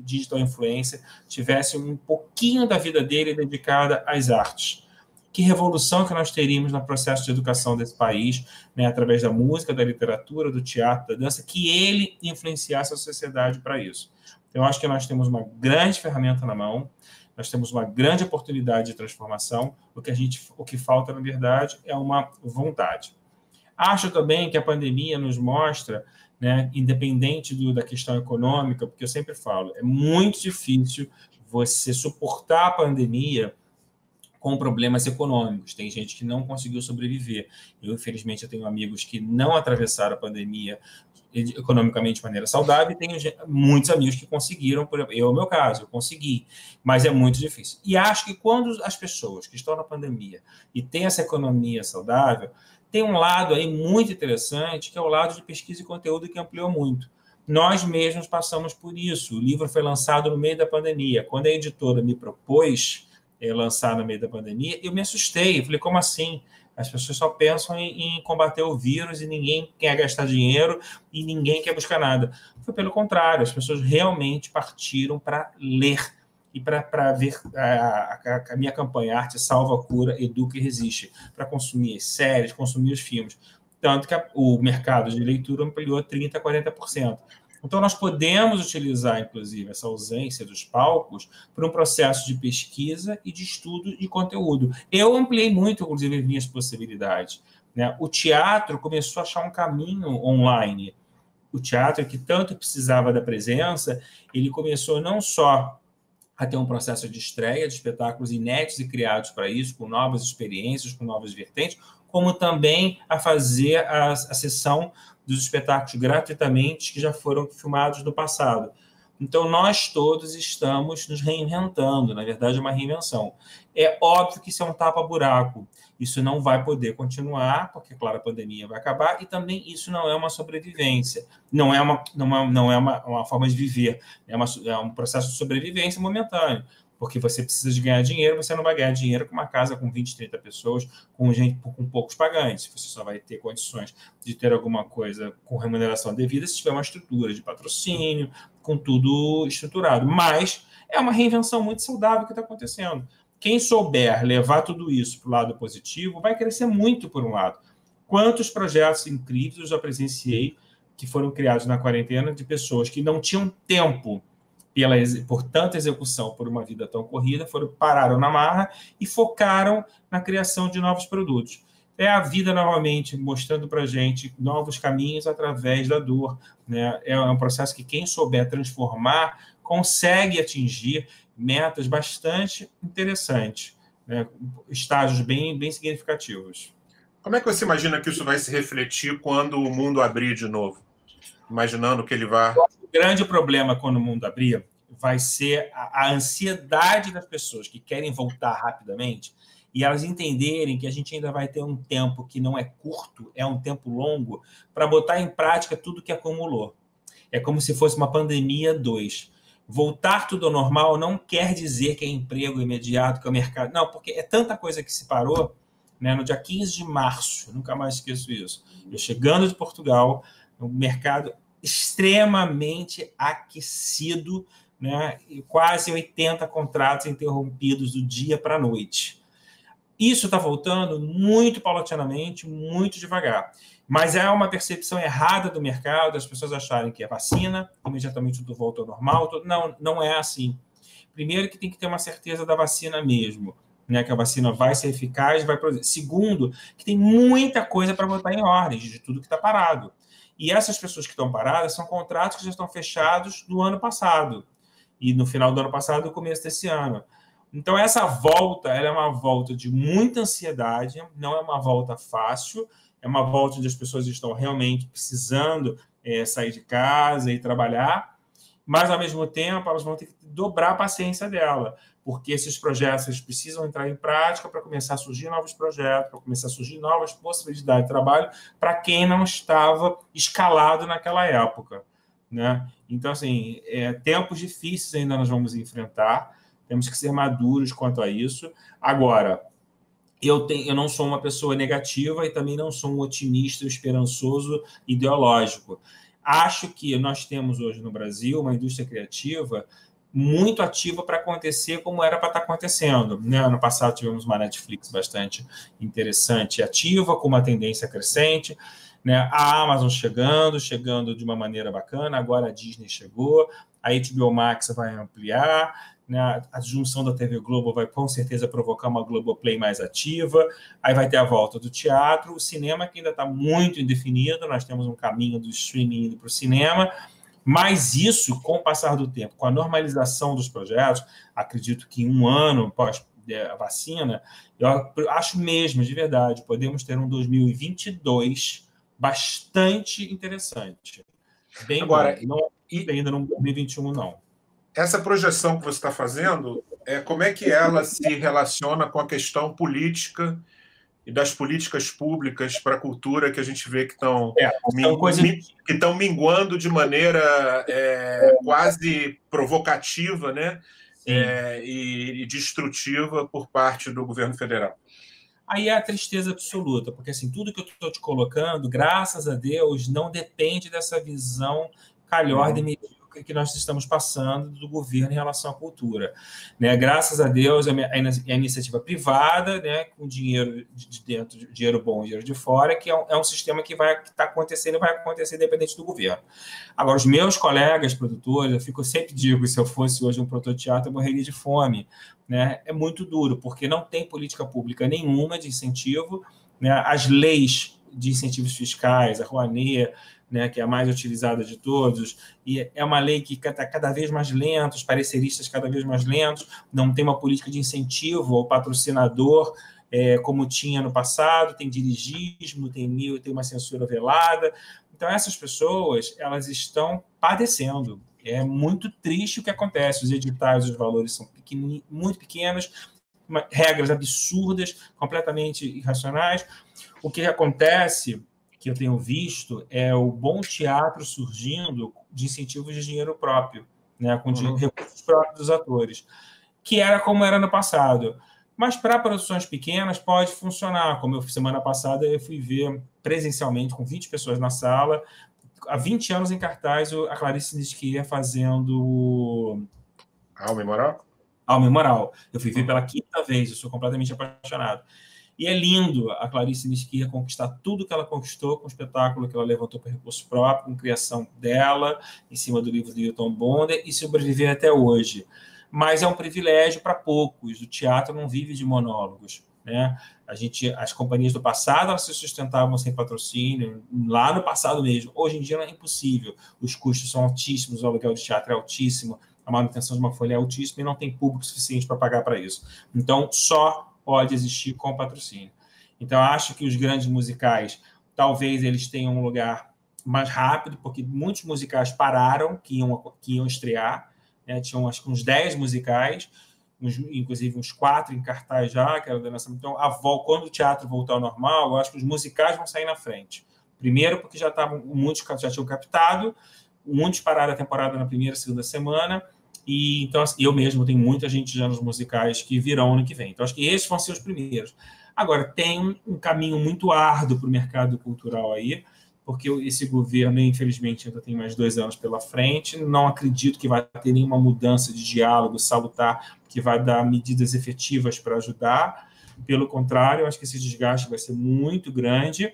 digital influencer tivesse um pouquinho da vida dele dedicada às artes. Que revolução que nós teríamos no processo de educação desse país, né, através da música, da literatura, do teatro, da dança, que ele influenciasse a sociedade para isso. Então, eu acho que nós temos uma grande ferramenta na mão, nós temos uma grande oportunidade de transformação, o que falta, na verdade, é uma vontade. Acho também que a pandemia nos mostra, né, independente da questão econômica, porque eu sempre falo, é muito difícil você suportar a pandemia com problemas econômicos. Tem gente que não conseguiu sobreviver. Eu, infelizmente, eu tenho amigos que não atravessaram a pandemia economicamente de maneira saudável, e tenho muitos amigos que conseguiram, por exemplo, no meu caso, eu consegui, mas é muito difícil. E acho que quando as pessoas que estão na pandemia e têm essa economia saudável, tem um lado aí muito interessante, que é o lado de pesquisa e conteúdo, que ampliou muito. Nós mesmos passamos por isso. O livro foi lançado no meio da pandemia. Quando a editora me propôs lançar no meio da pandemia, eu me assustei. Eu falei, como assim? As pessoas só pensam em combater o vírus e ninguém quer gastar dinheiro e ninguém quer buscar nada. Foi pelo contrário, as pessoas realmente partiram para ler e para ver a minha campanha Arte Salva, Cura, Educa e Resiste, para consumir as séries, consumir os filmes. Tanto que o mercado de leitura ampliou 30% a 40%. Então, nós podemos utilizar, inclusive, essa ausência dos palcos para um processo de pesquisa e de estudo de conteúdo. Eu ampliei muito, inclusive, as minhas possibilidades, né? O teatro começou a achar um caminho online. O teatro, que tanto precisava da presença, ele começou não só a ter um processo de estreia de espetáculos inéditos e criados para isso, com novas experiências, com novas vertentes, como também a fazer a sessão dos espetáculos gratuitamente que já foram filmados no passado. Então, nós todos estamos nos reinventando, na verdade, é uma reinvenção. É óbvio que isso é um tapa-buraco, isso não vai poder continuar, porque, claro, a pandemia vai acabar, e também isso não é uma sobrevivência, não é uma forma de viver, é um processo de sobrevivência momentâneo, porque você precisa de ganhar dinheiro, você não vai ganhar dinheiro com uma casa com 20, 30 pessoas, com poucos pagantes. Você só vai ter condições de ter alguma coisa com remuneração devida se tiver uma estrutura de patrocínio, com tudo estruturado. Mas é uma reinvenção muito saudável que está acontecendo. Quem souber levar tudo isso para o lado positivo vai crescer muito, por um lado. Quantos projetos incríveis eu já presenciei que foram criados na quarentena de pessoas que não tinham tempo por tanta execução, por uma vida tão corrida, pararam na marra e focaram na criação de novos produtos. É a vida novamente mostrando para a gente novos caminhos através da dor, né? É um processo que quem souber transformar consegue atingir metas bastante interessantes, né? Estágios bem, bem significativos. Como é que você imagina que isso vai se refletir quando o mundo abrir de novo? Imaginando que ele vai... O grande problema quando o mundo abrir vai ser a ansiedade das pessoas que querem voltar rapidamente e elas entenderem que a gente ainda vai ter um tempo que não é curto, é um tempo longo, para botar em prática tudo que acumulou. É como se fosse uma pandemia 2. Voltar tudo ao normal não quer dizer que é emprego imediato, que é o mercado. Não, porque é tanta coisa que se parou, né? No dia 15 de março, nunca mais esqueço isso, eu chegando de Portugal, o mercado extremamente aquecido, né? E quase 80 contratos interrompidos do dia para a noite. Isso está voltando muito paulatinamente, muito devagar. Mas é uma percepção errada do mercado, as pessoas acharem que é vacina, imediatamente tudo volta ao normal. Não, não é assim. Primeiro que tem que ter uma certeza da vacina mesmo, né? Que a vacina vai ser eficaz, vai produzir. Segundo, que tem muita coisa para botar em ordem de tudo que está parado. E essas pessoas que estão paradas são contratos que já estão fechados no ano passado. E no final do ano passado e no começo desse ano. Então, essa volta, ela é uma volta de muita ansiedade, não é uma volta fácil, é uma volta onde as pessoas estão realmente precisando sair de casa e trabalhar, mas, ao mesmo tempo, elas vão ter que dobrar a paciência dela, porque esses projetos eles precisam entrar em prática para começar a surgir novos projetos, para começar a surgir novas possibilidades de trabalho para quem não estava escalado naquela época, né? Então, assim, tempos difíceis ainda nós vamos enfrentar, temos que ser maduros quanto a isso. Agora, eu não sou uma pessoa negativa e também não sou um otimista, esperançoso, ideológico. Acho que nós temos hoje no Brasil uma indústria criativa muito ativa para acontecer como era para estar acontecendo, né? Ano passado tivemos uma Netflix bastante interessante e ativa, com uma tendência crescente, né? A Amazon chegando de uma maneira bacana, agora a Disney chegou, a HBO Max vai ampliar, né? A junção da TV Globo vai com certeza provocar uma Globoplay mais ativa, aí vai ter a volta do teatro, o cinema que ainda está muito indefinido, nós temos um caminho do streaming indo para o cinema, mas isso, com o passar do tempo, com a normalização dos projetos, acredito que em um ano, a vacina, eu acho mesmo, de verdade, podemos ter um 2022 bastante interessante. Bem Agora, bom. Não ainda no 2021, não. Essa projeção que você está fazendo, como é que ela se relaciona com a questão política e das políticas públicas para a cultura que a gente vê que estão minguando de maneira quase provocativa, né? E destrutiva por parte do governo federal? Aí é a tristeza absoluta, porque assim, tudo que eu estou te colocando, graças a Deus, não depende dessa visão calhorda e medíocre que nós estamos passando do governo em relação à cultura. Né? Graças a Deus, a iniciativa privada, né, com dinheiro de dentro, dinheiro bom e dinheiro de fora, que é um sistema que está acontecendo e vai acontecer independente do governo. Agora, os meus colegas produtores, eu sempre digo, se eu fosse hoje um prototeatro, eu morreria de fome. Né? É muito duro, porque não tem política pública nenhuma de incentivo, né? As leis de incentivos fiscais, a Rouanet, né, que é a mais utilizada de todos, e é uma lei que está cada vez mais lenta, os pareceristas cada vez mais lentos, não tem uma política de incentivo ao patrocinador, como tinha no passado, tem dirigismo, tem uma censura velada. Então, essas pessoas, elas estão padecendo. É muito triste o que acontece. Os editais, os valores são muito pequenos, regras absurdas, completamente irracionais. O que acontece, que eu tenho visto, é o bom teatro surgindo de incentivos de dinheiro próprio, né, com recursos próprios dos atores, que era como era no passado. Mas para produções pequenas pode funcionar. Como semana passada eu fui ver presencialmente, com 20 pessoas na sala, há 20 anos em cartaz, a Clarice Nisquier fazendo Alma e Moral? Alma e Moral. Eu fui ver pela 5ª vez, eu sou completamente apaixonado. E é lindo a Clarice Nisquier conquistar tudo que ela conquistou com o espetáculo que ela levantou por recurso próprio, com criação dela, em cima do livro do Hilton Bonder, e sobreviver até hoje. Mas é um privilégio para poucos. O teatro não vive de monólogos. Né? As companhias do passado, elas se sustentavam sem patrocínio, lá no passado mesmo. Hoje em dia não é impossível. Os custos são altíssimos, o aluguel de teatro é altíssimo, a manutenção de uma folha é altíssima e não tem público suficiente para pagar para isso. Então, só pode existir com patrocínio. Então, acho que os grandes musicais, talvez eles tenham um lugar mais rápido, porque muitos musicais pararam, que iam estrear, né? Tinham acho que uns 10 musicais, inclusive uns 4 em cartaz já, que era da nossa. Então, quando o teatro voltar ao normal, eu acho que os musicais vão sair na frente. Primeiro, porque muitos já tinham captado, muitos pararam a temporada na primeira, segunda semana, e então assim, eu mesmo tenho muita gente já nos musicais que virão ano que vem. Então, acho que esses vão ser os primeiros. Agora, tem um caminho muito árduo para o mercado cultural aí, porque esse governo, infelizmente, ainda tem mais 2 anos pela frente. Não acredito que vai ter nenhuma mudança de diálogo salutar que vai dar medidas efetivas para ajudar. Pelo contrário, eu acho que esse desgaste vai ser muito grande.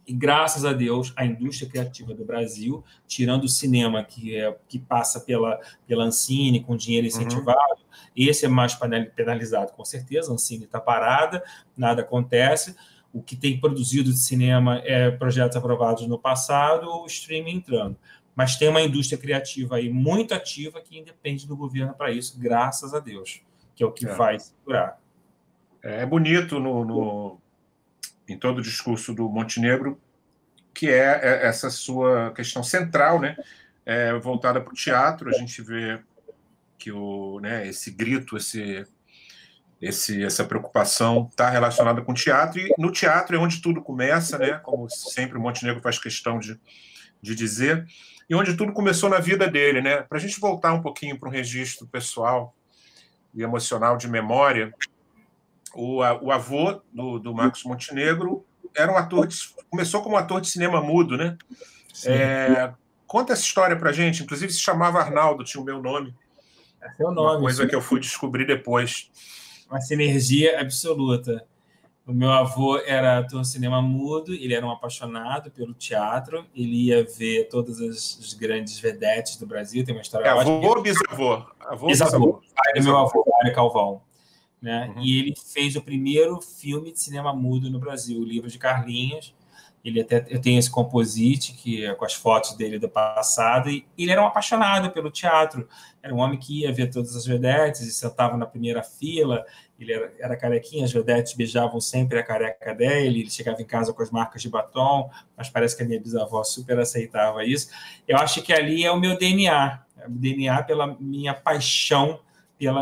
E, graças a Deus, a indústria criativa do Brasil, tirando o cinema, que passa pela Ancine, com dinheiro incentivado, esse é mais penalizado, com certeza. A Ancine está parada, nada acontece. O que tem produzido de cinema é projetos aprovados no passado, o streaming entrando. Mas tem uma indústria criativa aí muito ativa que independe do governo para isso, graças a Deus, que é o que vai segurar. É bonito em todo o discurso do Montenegro, que é essa sua questão central, né? Voltada para o teatro. A gente vê que esse grito, essa preocupação está relacionada com o teatro, e no teatro é onde tudo começa, né? Como sempre o Montenegro faz questão de dizer, e onde tudo começou na vida dele, né? Para a gente voltar um pouquinho para um registro pessoal e emocional de memória, o avô do Marcos Montenegro era um ator, começou como ator de cinema mudo, né? Conta essa história para a gente. Inclusive se chamava Arnaldo, tinha o meu nome. É seu nome. Uma coisa que eu fui descobrir depois. Uma sinergia absoluta. O meu avô era ator de cinema mudo, ele era um apaixonado pelo teatro, ele ia ver todas as grandes vedetes do Brasil, tem uma história ótima. Avô ou bisavô? Bisavô. Pai do meu avô, Mário Calvão. Né? E ele fez o primeiro filme de cinema mudo no Brasil, o Livro de Carlinhos. eu tenho esse composite que é com as fotos dele do passado, e ele era um apaixonado pelo teatro. Era um homem que ia ver todas as vedetes e sentava na primeira fila. Ele era carequinha, as vedetes beijavam sempre a careca dele, ele chegava em casa com as marcas de batom, mas parece que a minha bisavó super aceitava isso. Eu acho que ali é o meu DNA, pela minha paixão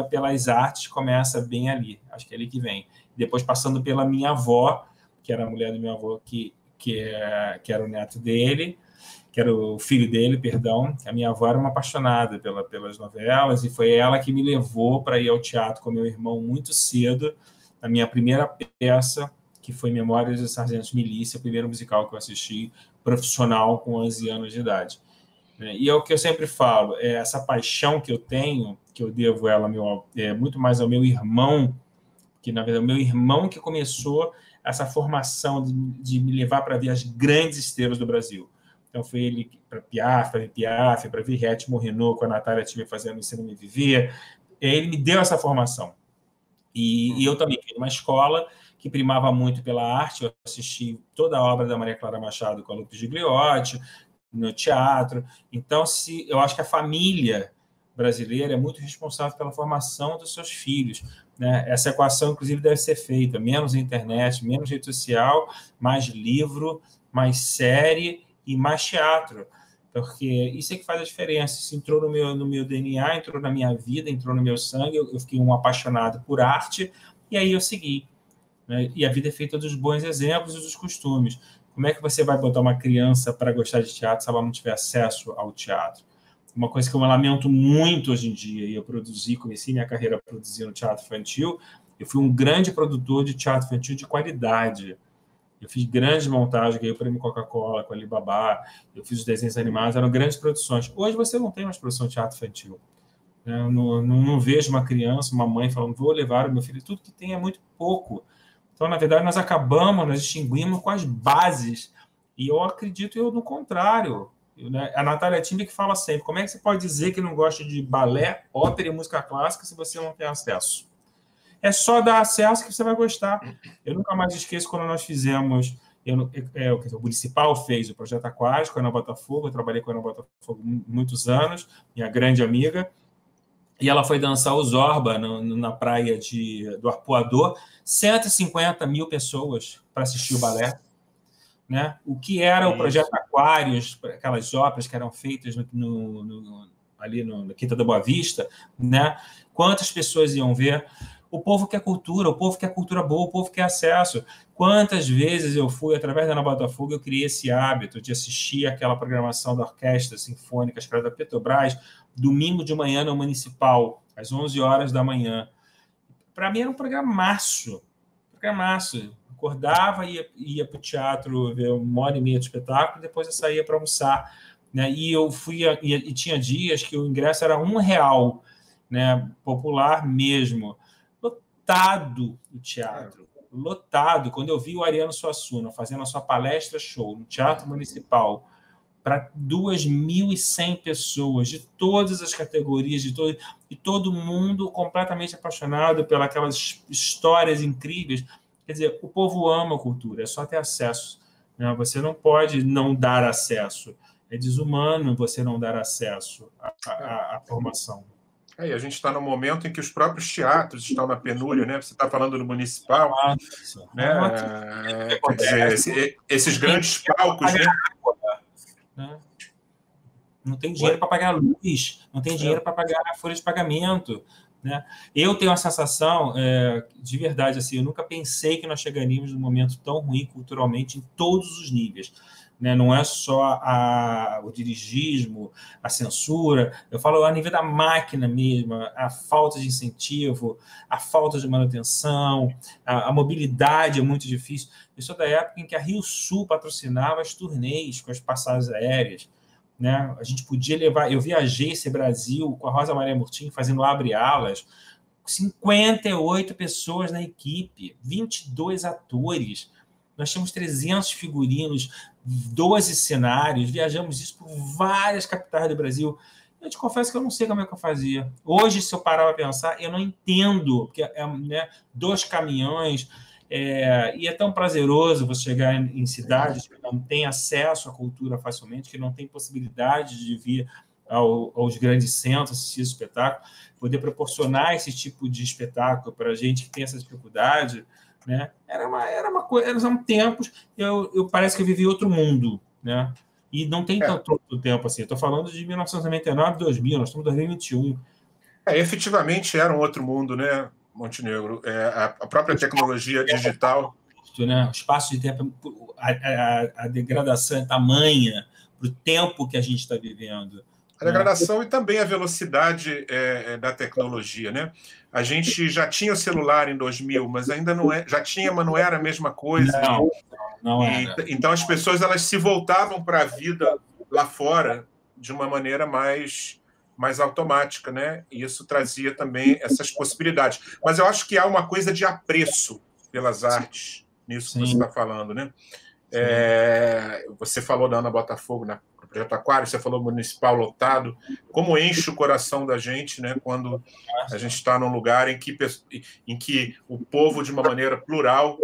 pelas artes, começa bem ali, acho que é ali que vem. Depois passando pela minha avó, que era a mulher do meu avô, que era o neto dele, que era o filho dele, perdão. A minha avó era uma apaixonada pelas novelas, e foi ela que me levou para ir ao teatro com meu irmão muito cedo, na minha primeira peça, que foi Memórias de Sargentos Milícia, o primeiro musical que eu assisti profissional com 11 anos de idade. E é o que eu sempre falo, essa paixão que eu tenho, que eu devo ela muito mais ao meu irmão, que na verdade o meu irmão que começou essa formação de me levar para ver as grandes estrelas do Brasil. Então foi ele para Piaf, para ver Ritmo Renault com a Natália Tive fazendo Ensina-me Viver. Ele me deu essa formação. E eu também fui numa escola que primava muito pela arte. Eu assisti toda a obra da Maria Clara Machado com a Lupe Gigliotti, no teatro. Então, eu acho que a família brasileira é muito responsável pela formação dos seus filhos, né? Essa equação, inclusive, deve ser feita: menos internet, menos rede social, mais livro, mais série e mais teatro, porque isso é que faz a diferença. Isso entrou no meu DNA, entrou na minha vida, entrou no meu sangue. Eu fiquei um apaixonado por arte, e aí eu segui, né? E a vida é feita dos bons exemplos e dos costumes. Como é que você vai botar uma criança para gostar de teatro se ela não tiver acesso ao teatro? Uma coisa que eu lamento muito hoje em dia, e eu comecei minha carreira produzindo teatro infantil. Eu fui um grande produtor de teatro infantil de qualidade. Eu fiz grandes montagens, ganhei o prêmio Coca-Cola com a Alibaba, eu fiz os desenhos animados, eram grandes produções. Hoje você não tem mais produção de teatro infantil. Eu não vejo uma criança, uma mãe falando, vou levar o meu filho. Tudo que tem é muito pouco. Então, na verdade, nós extinguimos com as bases. E eu acredito no contrário. A Natália Timber que fala sempre, como é que você pode dizer que não gosta de balé, ópera e música clássica se você não tem acesso? É só dar acesso que você vai gostar. Eu nunca mais esqueço quando nós fizemos, o Municipal fez o Projeto Aquático, a Ana Botafogo. Eu trabalhei com a Ana Botafogo muitos anos, minha grande amiga, e ela foi dançar o Zorba na praia do Arpoador, 150 mil pessoas para assistir o balé. Né? O que era o Projeto Aquários, aquelas óperas que eram feitas ali na Quinta da Boa Vista, né? Quantas pessoas iam ver? O povo quer cultura, o povo quer cultura boa, o povo quer acesso. Quantas vezes eu fui, através da Ana Botafogo, eu criei esse hábito de assistir aquela programação da Orquestra Sinfônica, que era da Petrobras, domingo de manhã no Municipal, às 11 horas da manhã. Para mim era um programaço. Acordava, ia para o teatro ver 1h30 de espetáculo, depois eu saía para almoçar, né? E eu e tinha dias que o ingresso era R$1, né? Popular mesmo. Lotado o teatro, lotado. Quando eu vi o Ariano Suassuna fazendo a sua palestra show no Teatro Municipal para 2.100 pessoas de todas as categorias, e todo mundo completamente apaixonado pelas histórias incríveis. Quer dizer, o povo ama a cultura, é só ter acesso, né? Você não pode não dar acesso. É desumano você não dar acesso à formação. E a gente está no momento em que os próprios teatros estão na penúria, né? Você está falando do Municipal, né? Quer dizer, esses grandes palcos, né? Não tem dinheiro para pagar a luz, não tem dinheiro para pagar a folha de pagamento, né? Eu tenho a sensação, de verdade, assim, eu nunca pensei que nós chegaríamos num momento tão ruim culturalmente em todos os níveis, né? Não é só o dirigismo, a censura, eu falo a nível da máquina mesmo, a falta de incentivo, a falta de manutenção, a mobilidade é muito difícil. Eu sou da época em que a Rio Sul patrocinava as turnês com as passagens aéreas, né? A gente podia levar... Eu viajei esse Brasil com a Rosa Maria Murtinho fazendo abre-alas, 58 pessoas na equipe, 22 atores, nós tínhamos 300 figurinos, 12 cenários, viajamos isso por várias capitais do Brasil. Eu te confesso que eu não sei como é que eu fazia. Hoje, se eu parar para pensar, eu não entendo, porque né, 2 caminhões, E é tão prazeroso você chegar em cidades que não têm acesso à cultura facilmente, que não têm possibilidade de vir aos grandes centros assistir esse espetáculo, poder proporcionar esse tipo de espetáculo para a gente que tem essa dificuldade, né? Era uma coisa, eram tempos, eu parece que eu vivi outro mundo, né? E não tem tanto tempo assim. Eu estou falando de 1999, 2000, nós estamos em 2021. Efetivamente era um outro mundo, né, Montenegro? A própria tecnologia digital. Né? O espaço de tempo, a degradação é tamanha para o tempo que a gente está vivendo. A degradação e também a velocidade da tecnologia, né? A gente já tinha o celular em 2000, mas ainda não é, já tinha, mas não era a mesma coisa. Não era. Então as pessoas elas se voltavam para a vida lá fora de uma maneira mais automática, né? E isso trazia também essas possibilidades. Mas eu acho que há uma coisa de apreço pelas artes nisso que você está falando, né? Você falou da Ana Botafogo na Projeto Aquário, você falou municipal lotado, como enche o coração da gente, né, quando a gente está num lugar em que o povo, de uma maneira plural,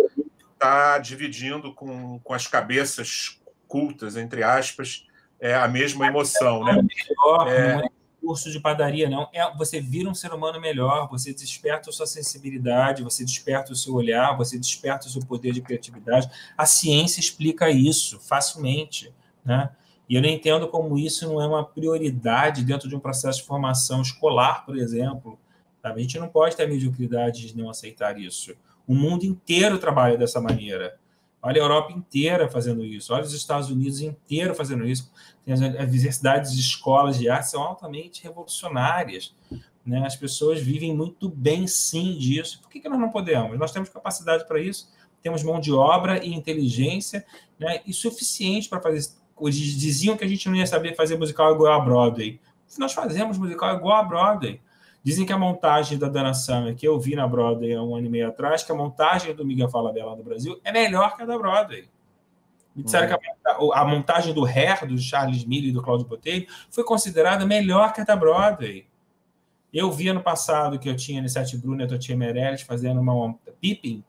está dividindo com as cabeças cultas, entre aspas, a mesma emoção. Né? Não é curso de padaria, não. Você vira um ser humano melhor, você desperta a sua sensibilidade, você desperta o seu olhar, você desperta o seu poder de criatividade. A ciência explica isso facilmente, né? E eu não entendo como isso não é uma prioridade dentro de um processo de formação escolar, por exemplo. Sabe? A gente não pode ter a mediocridade de não aceitar isso. O mundo inteiro trabalha dessa maneira. Olha a Europa inteira fazendo isso. Olha os Estados Unidos inteiro fazendo isso. As universidades e escolas de arte são altamente revolucionárias. Né? As pessoas vivem muito bem, sim, disso. Por que nós não podemos? Nós temos capacidade para isso. Temos mão de obra e inteligência, né? E suficiente para fazer isso. Eles diziam que a gente não ia saber fazer musical igual a Broadway. Nós fazemos musical igual a Broadway. Dizem que a montagem da Dana Summer, que eu vi na Broadway há 1 ano e meio atrás, que a montagem do Miguel Falabella no Brasil é melhor que a da Broadway. Me disseram que a montagem do Hair, do Charles Miller e do Claudio Botelho, foi considerada melhor que a da Broadway. Eu vi ano passado que eu tinha Anissete Brunet, eu tinha Meirelles fazendo uma Pippin,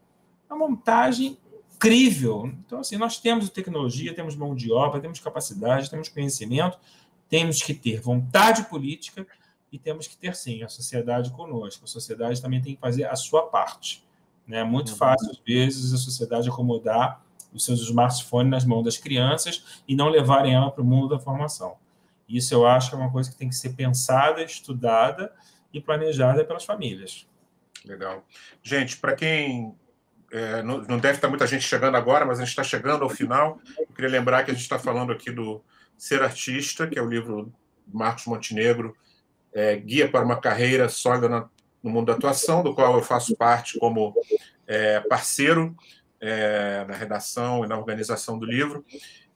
uma montagem incrível. Então, assim, nós temos tecnologia, temos mão de obra, temos capacidade, temos conhecimento, temos que ter vontade política e temos que ter, sim, a sociedade conosco. A sociedade também tem que fazer a sua parte. Né? É muito fácil, às vezes, a sociedade acomodar os seus smartphones nas mãos das crianças e não levarem ela para o mundo da formação. Isso eu acho que é uma coisa que tem que ser pensada, estudada e planejada pelas famílias. Legal. Gente, para quem... não deve estar muita gente chegando agora, mas a gente está chegando ao final. Eu queria lembrar que a gente está falando aqui do Ser Artista, que é o livro do Marcos Montenegro, Guia para uma Carreira Sólida no Mundo da Atuação, do qual eu faço parte como parceiro na redação e na organização do livro.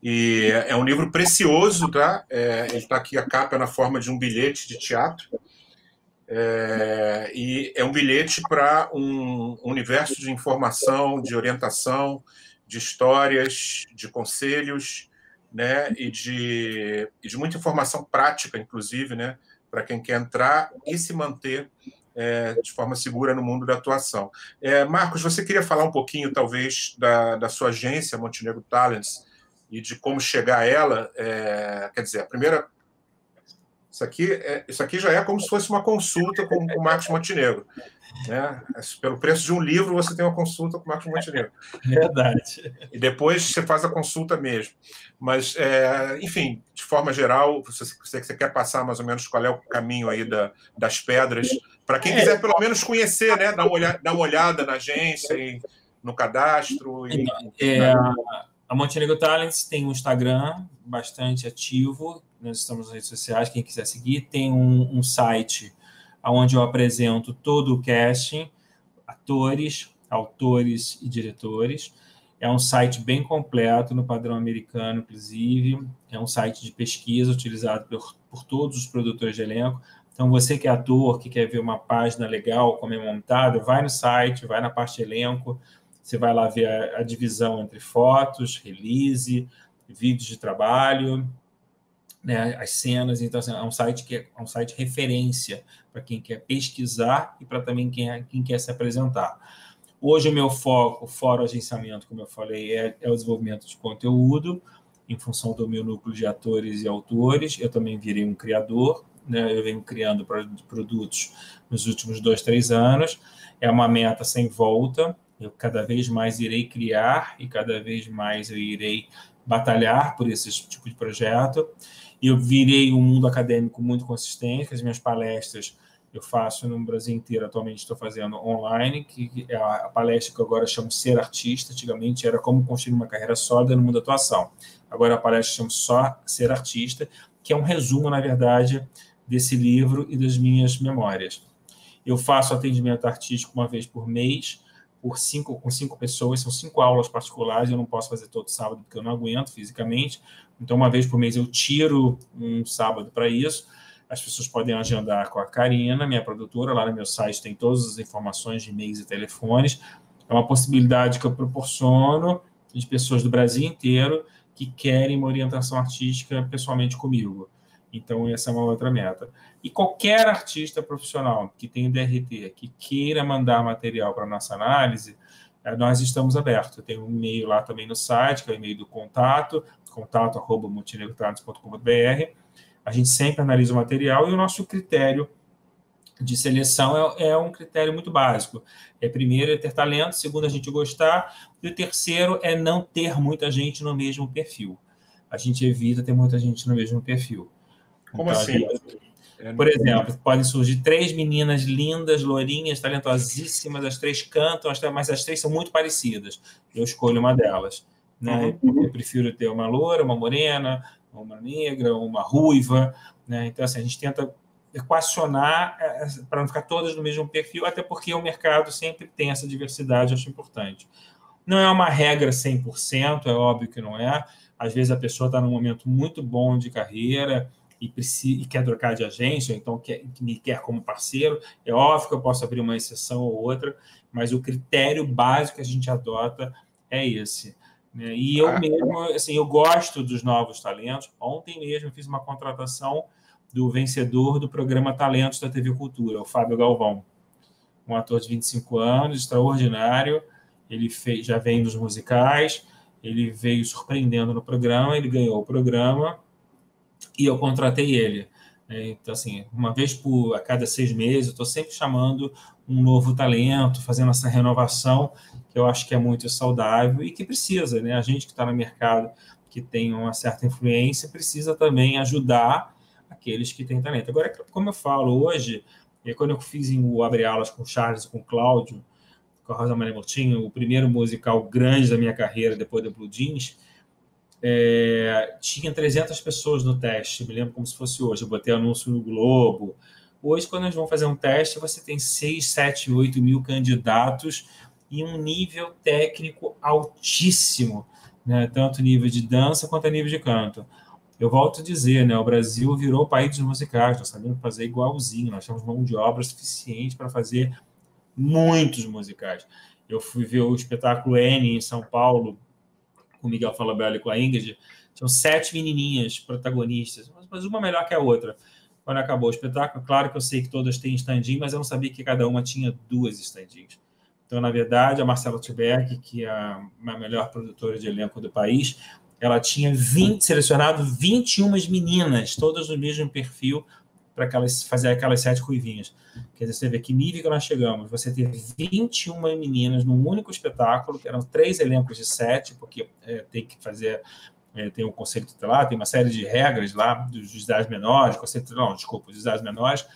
E é um livro precioso, tá? Ele está aqui, a capa na forma de um bilhete de teatro. E é um bilhete para um universo de informação, de orientação, de histórias, de conselhos, né? E de muita informação prática, inclusive, né? Para quem quer entrar e se manter de forma segura no mundo da atuação. Marcos, você queria falar um pouquinho, talvez, da sua agência, Montenegro Talents, e de como chegar a ela? Quer dizer, a primeira... Isso aqui já é como se fosse uma consulta com o Marcos Montenegro. Né? Pelo preço de um livro, você tem uma consulta com o Marcos Montenegro. Verdade. E depois você faz a consulta mesmo. Mas, enfim, de forma geral, você quer passar mais ou menos qual é o caminho aí das pedras, para quem quiser pelo menos conhecer, né? Dar uma olhada na agência, e no cadastro. A Montenegro Talents tem um Instagram bastante ativo, nós estamos nas redes sociais, quem quiser seguir. Tem um site onde eu apresento todo o casting, atores, autores e diretores. É um site bem completo, no padrão americano, inclusive. É um site de pesquisa utilizado por todos os produtores de elenco. Então, você que é ator, que quer ver uma página legal, como é montada, vai no site, vai na parte de elenco, você vai lá ver a divisão entre fotos, release, vídeos de trabalho, né, as cenas. Então, assim, é um site referência para quem quer pesquisar e para também quem quer se apresentar. Hoje o meu foco, fora o agenciamento, como eu falei, é o desenvolvimento de conteúdo, em função do meu núcleo de atores e autores. Eu também virei um criador, né? Eu venho criando produtos nos últimos 2, 3 anos. É uma meta sem volta. Eu cada vez mais irei criar e cada vez mais eu irei batalhar por esse tipo de projeto. Eu virei um mundo acadêmico muito consistente. As minhas palestras eu faço no Brasil inteiro, atualmente estou fazendo online, que é a palestra que eu agora chamo Ser Artista. Antigamente era Como Construir uma Carreira Sólida no Mundo da Atuação. Agora a palestra chama só Ser Artista, que é um resumo, na verdade, desse livro e das minhas memórias. Eu faço atendimento artístico uma vez por mês, com 5 pessoas, são 5 aulas particulares, eu não posso fazer todo sábado porque eu não aguento fisicamente, então uma vez por mês eu tiro um sábado para isso. As pessoas podem agendar com a Karina, minha produtora, lá no meu site tem todas as informações de e-mails e telefones. É uma possibilidade que eu proporciono de pessoas do Brasil inteiro que querem uma orientação artística pessoalmente comigo. Então, essa é uma outra meta. E qualquer artista profissional que tenha DRT, que queira mandar material para a nossa análise, nós estamos abertos. Eu tenho um e-mail lá também no site, que é o e-mail do contato@montenegrotalents.com.br. A gente sempre analisa o material e o nosso critério de seleção é um critério muito básico. Primeiro é ter talento, segundo a gente gostar, e o terceiro é não ter muita gente no mesmo perfil. A gente evita ter muita gente no mesmo perfil. Como então, assim? Por exemplo, podem surgir 3 meninas lindas, lourinhas, talentosíssimas, as 3 cantam, mas as 3 são muito parecidas. Eu escolho uma delas. Né? Eu prefiro ter uma loura, uma morena, uma negra, uma ruiva. Né? Então, assim, a gente tenta equacionar para não ficar todas no mesmo perfil, até porque o mercado sempre tem essa diversidade, eu acho importante. Não é uma regra 100%, é óbvio que não é. Às vezes a pessoa está num momento muito bom de carreira e quer trocar de agência, ou então me quer como parceiro. É óbvio que eu posso abrir uma exceção ou outra, mas o critério básico que a gente adota é esse. E eu mesmo, assim, eu gosto dos novos talentos. Ontem mesmo eu fiz uma contratação do vencedor do programa Talentos da TV Cultura, o Fábio Galvão, um ator de 25 anos, extraordinário. Ele já vem dos musicais, ele veio surpreendendo no programa, ele ganhou o programa e eu contratei ele. Então, assim, uma vez a cada 6 meses, eu estou sempre chamando um novo talento, fazendo essa renovação, que eu acho que é muito saudável e que precisa, né? A gente que está no mercado, que tem uma certa influência, precisa também ajudar aqueles que têm talento. Agora, como eu falo hoje, quando eu fiz o Abre Alas com o Charles e com o Cláudio, com a Rosa Maria Moutinho, o primeiro musical grande da minha carreira, depois da Blue Jeans, tinha 300 pessoas no teste, me lembro como se fosse hoje, eu botei anúncio no Globo. Hoje, quando eles vão fazer um teste, você tem 6, 7, 8 mil candidatos e um nível técnico altíssimo, né? Tanto nível de dança quanto nível de canto. Eu volto a dizer, né, o Brasil virou o país dos musicais, nós sabemos fazer igualzinho, nós temos mão de obra suficiente para fazer muitos musicais. Eu fui ver o espetáculo N em São Paulo, com o Miguel Falabella e com a Ingrid, tinham 7 menininhas protagonistas, mas uma melhor que a outra. Quando acabou o espetáculo, claro que eu sei que todas têm stand-in, mas eu não sabia que cada uma tinha 2 stand-ins. Então, na verdade, a Marcela Tchberg, que é a melhor produtora de elenco do país, ela tinha selecionado 21 meninas, todas no mesmo perfil, para fazer aquelas 7 ruivinhas. Quer dizer, você vê que nível que nós chegamos. Você ter 21 meninas num único espetáculo, que eram 3 elencos de 7, porque tem que fazer... tem o conselho tutelar, tem uma série de regras lá dos idades menores, dos idades menores,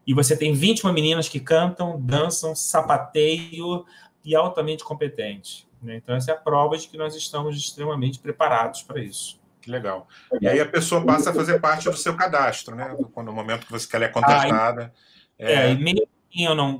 e você tem 21 meninas que cantam, dançam, sapateiam e altamente competentes. Né? Então, essa é a prova de que nós estamos extremamente preparados para isso. Que legal. E aí a pessoa passa a fazer parte do seu cadastro, né? No momento que ela é contratada. E mesmo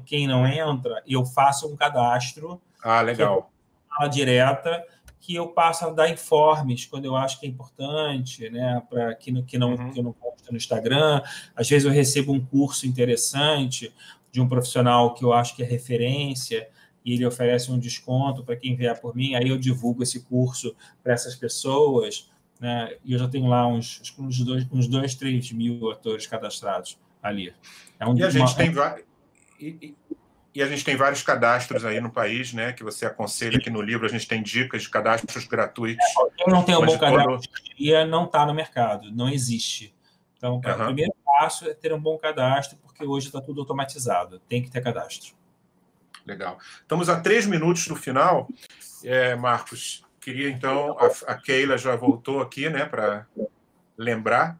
quem não entra, eu faço um cadastro. Legal. Que é uma direta, que eu passo a dar informes quando eu acho que é importante, né? Para que eu não posto no Instagram. Às vezes eu recebo um curso interessante de um profissional que eu acho que é referência, e ele oferece um desconto para quem vier por mim, aí eu divulgo esse curso para essas pessoas, né? E eu já tenho lá uns 2, 3 mil atores cadastrados ali. E a gente tem E a gente tem vários cadastros aí no país, né, que você aconselha. Aqui no livro a gente tem dicas de cadastros gratuitos. Quem não tem um bom cadastro não está no mercado, não existe. Então, o primeiro passo é ter um bom cadastro, porque hoje está tudo automatizado, tem que ter cadastro. Legal. Estamos a 3 minutos do final. Marcos, queria então... A Keila já voltou aqui, né, para lembrar.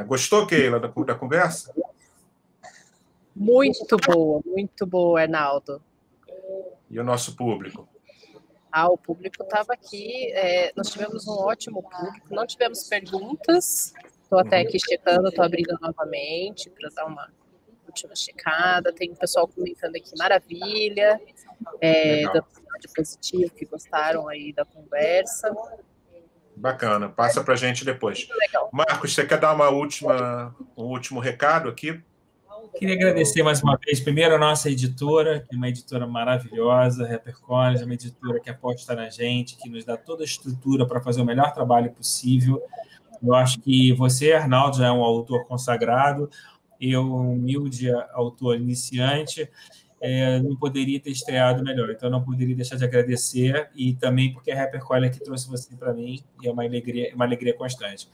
Gostou, Keila, da conversa? Muito boa, Arnaldo. E o nosso público? O público estava aqui, nós tivemos um ótimo público, não tivemos perguntas, estou até aqui checando, estou abrindo novamente para dar uma última checada, tem o pessoal comentando aqui, maravilha, dando sinal de positivo, que gostaram aí da conversa. Bacana, passa para a gente depois. Legal. Marcos, você quer dar um último recado aqui? Queria agradecer mais uma vez, primeiro, a nossa editora, que é uma editora maravilhosa, a HarperCollins, uma editora que aposta na gente, que nos dá toda a estrutura para fazer o melhor trabalho possível. Eu acho que você, Arnaldo, já é um autor consagrado, eu, um humilde autor iniciante, não poderia ter estreado melhor. Então, não poderia deixar de agradecer, e também porque a HarperCollins que trouxe você para mim, e é uma alegria constante.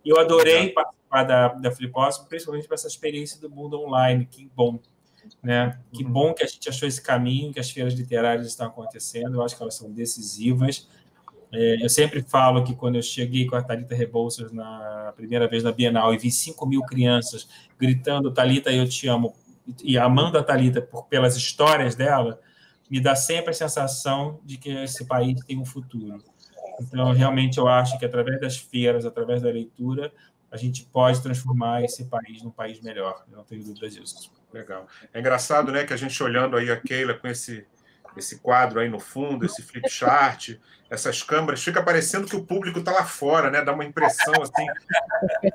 E eu adorei participar da Flipos, principalmente para essa experiência do mundo online. Que bom, né? Que bom que a gente achou esse caminho, que as feiras literárias estão acontecendo. Eu acho que elas são decisivas. Eu sempre falo que quando eu cheguei com a Thalita Rebouças na primeira vez na Bienal e vi 5.000 crianças gritando Thalita, eu te amo, e amando a Thalita pelas histórias dela, me dá sempre a sensação de que esse país tem um futuro. Então, realmente, eu acho que através das feiras, através da leitura, a gente pode transformar esse país num país melhor. Eu não tenho dúvida disso. Legal. É engraçado, né, que a gente olhando aí a Keila com esse quadro aí no fundo, esse flip chart, essas câmeras, fica parecendo que o público está lá fora, né? Dá uma impressão, assim,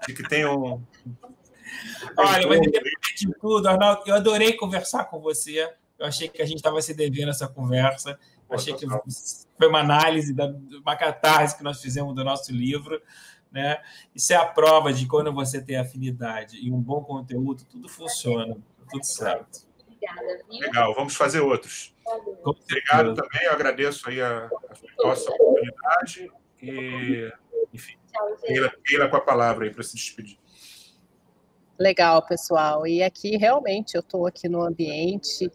de que tem um... Olha, mas independente de tudo, Arnaldo, eu adorei conversar com você. Eu achei que a gente estava se devendo essa conversa. Achei que foi uma análise, uma catarse que nós fizemos do nosso livro, né? Isso é a prova de quando você tem afinidade e um bom conteúdo, tudo funciona, tudo certo. Legal, vamos fazer outros. Obrigado também, eu agradeço aí a nossa oportunidade e, enfim, Keila com a palavra aí para se despedir. Legal, pessoal. E aqui, realmente, eu estou aqui no ambiente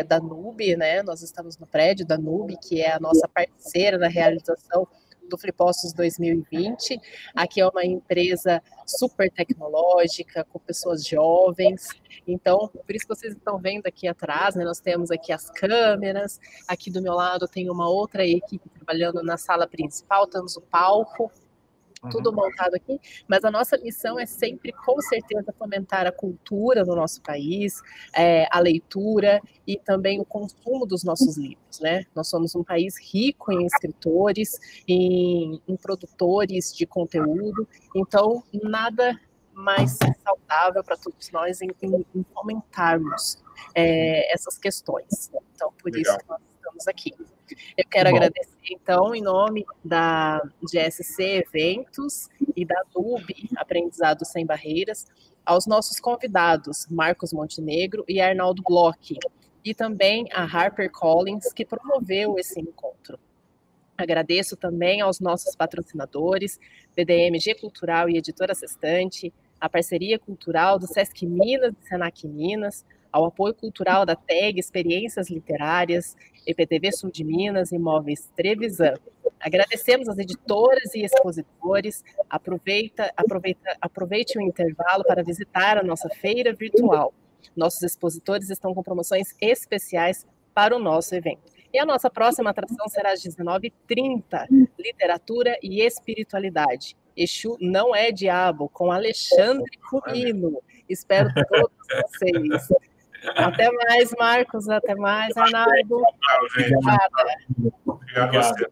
da NUB, né? Nós estamos no prédio da NUB, que é a nossa parceira na realização do Flipostos 2020. Aqui é uma empresa super tecnológica, com pessoas jovens. Então, por isso que vocês estão vendo aqui atrás, né? Nós temos aqui as câmeras. Aqui do meu lado tem uma outra equipe trabalhando na sala principal, temos o palco. Tudo montado aqui, mas a nossa missão é sempre, com certeza, fomentar a cultura no nosso país, a leitura e também o consumo dos nossos livros, né? Nós somos um país rico em escritores, em produtores de conteúdo, então nada mais saudável para todos nós em fomentarmos essas questões. Então, por isso que nós estamos aqui. Eu quero agradecer, então, em nome da GSC Eventos e da NUB, Aprendizado Sem Barreiras, aos nossos convidados, Marcos Montenegro e Arnaldo Bloch, e também a HarperCollins, que promoveu esse encontro. Agradeço também aos nossos patrocinadores, BDMG Cultural e Editora Sextante, a parceria cultural do Sesc Minas e Senac Minas, ao apoio cultural da TEG Experiências Literárias, EPTV Sul de Minas e Móveis Trevisan. Agradecemos às editoras e expositores. Aproveite o intervalo para visitar a nossa feira virtual. Nossos expositores estão com promoções especiais para o nosso evento. E a nossa próxima atração será às 19h30, Literatura e Espiritualidade. Exu não é diabo, com Alexandre Cumino. Espero todos vocês. Até mais, Marcos. Até mais, Arnaldo. Obrigado, gente. Obrigado a você.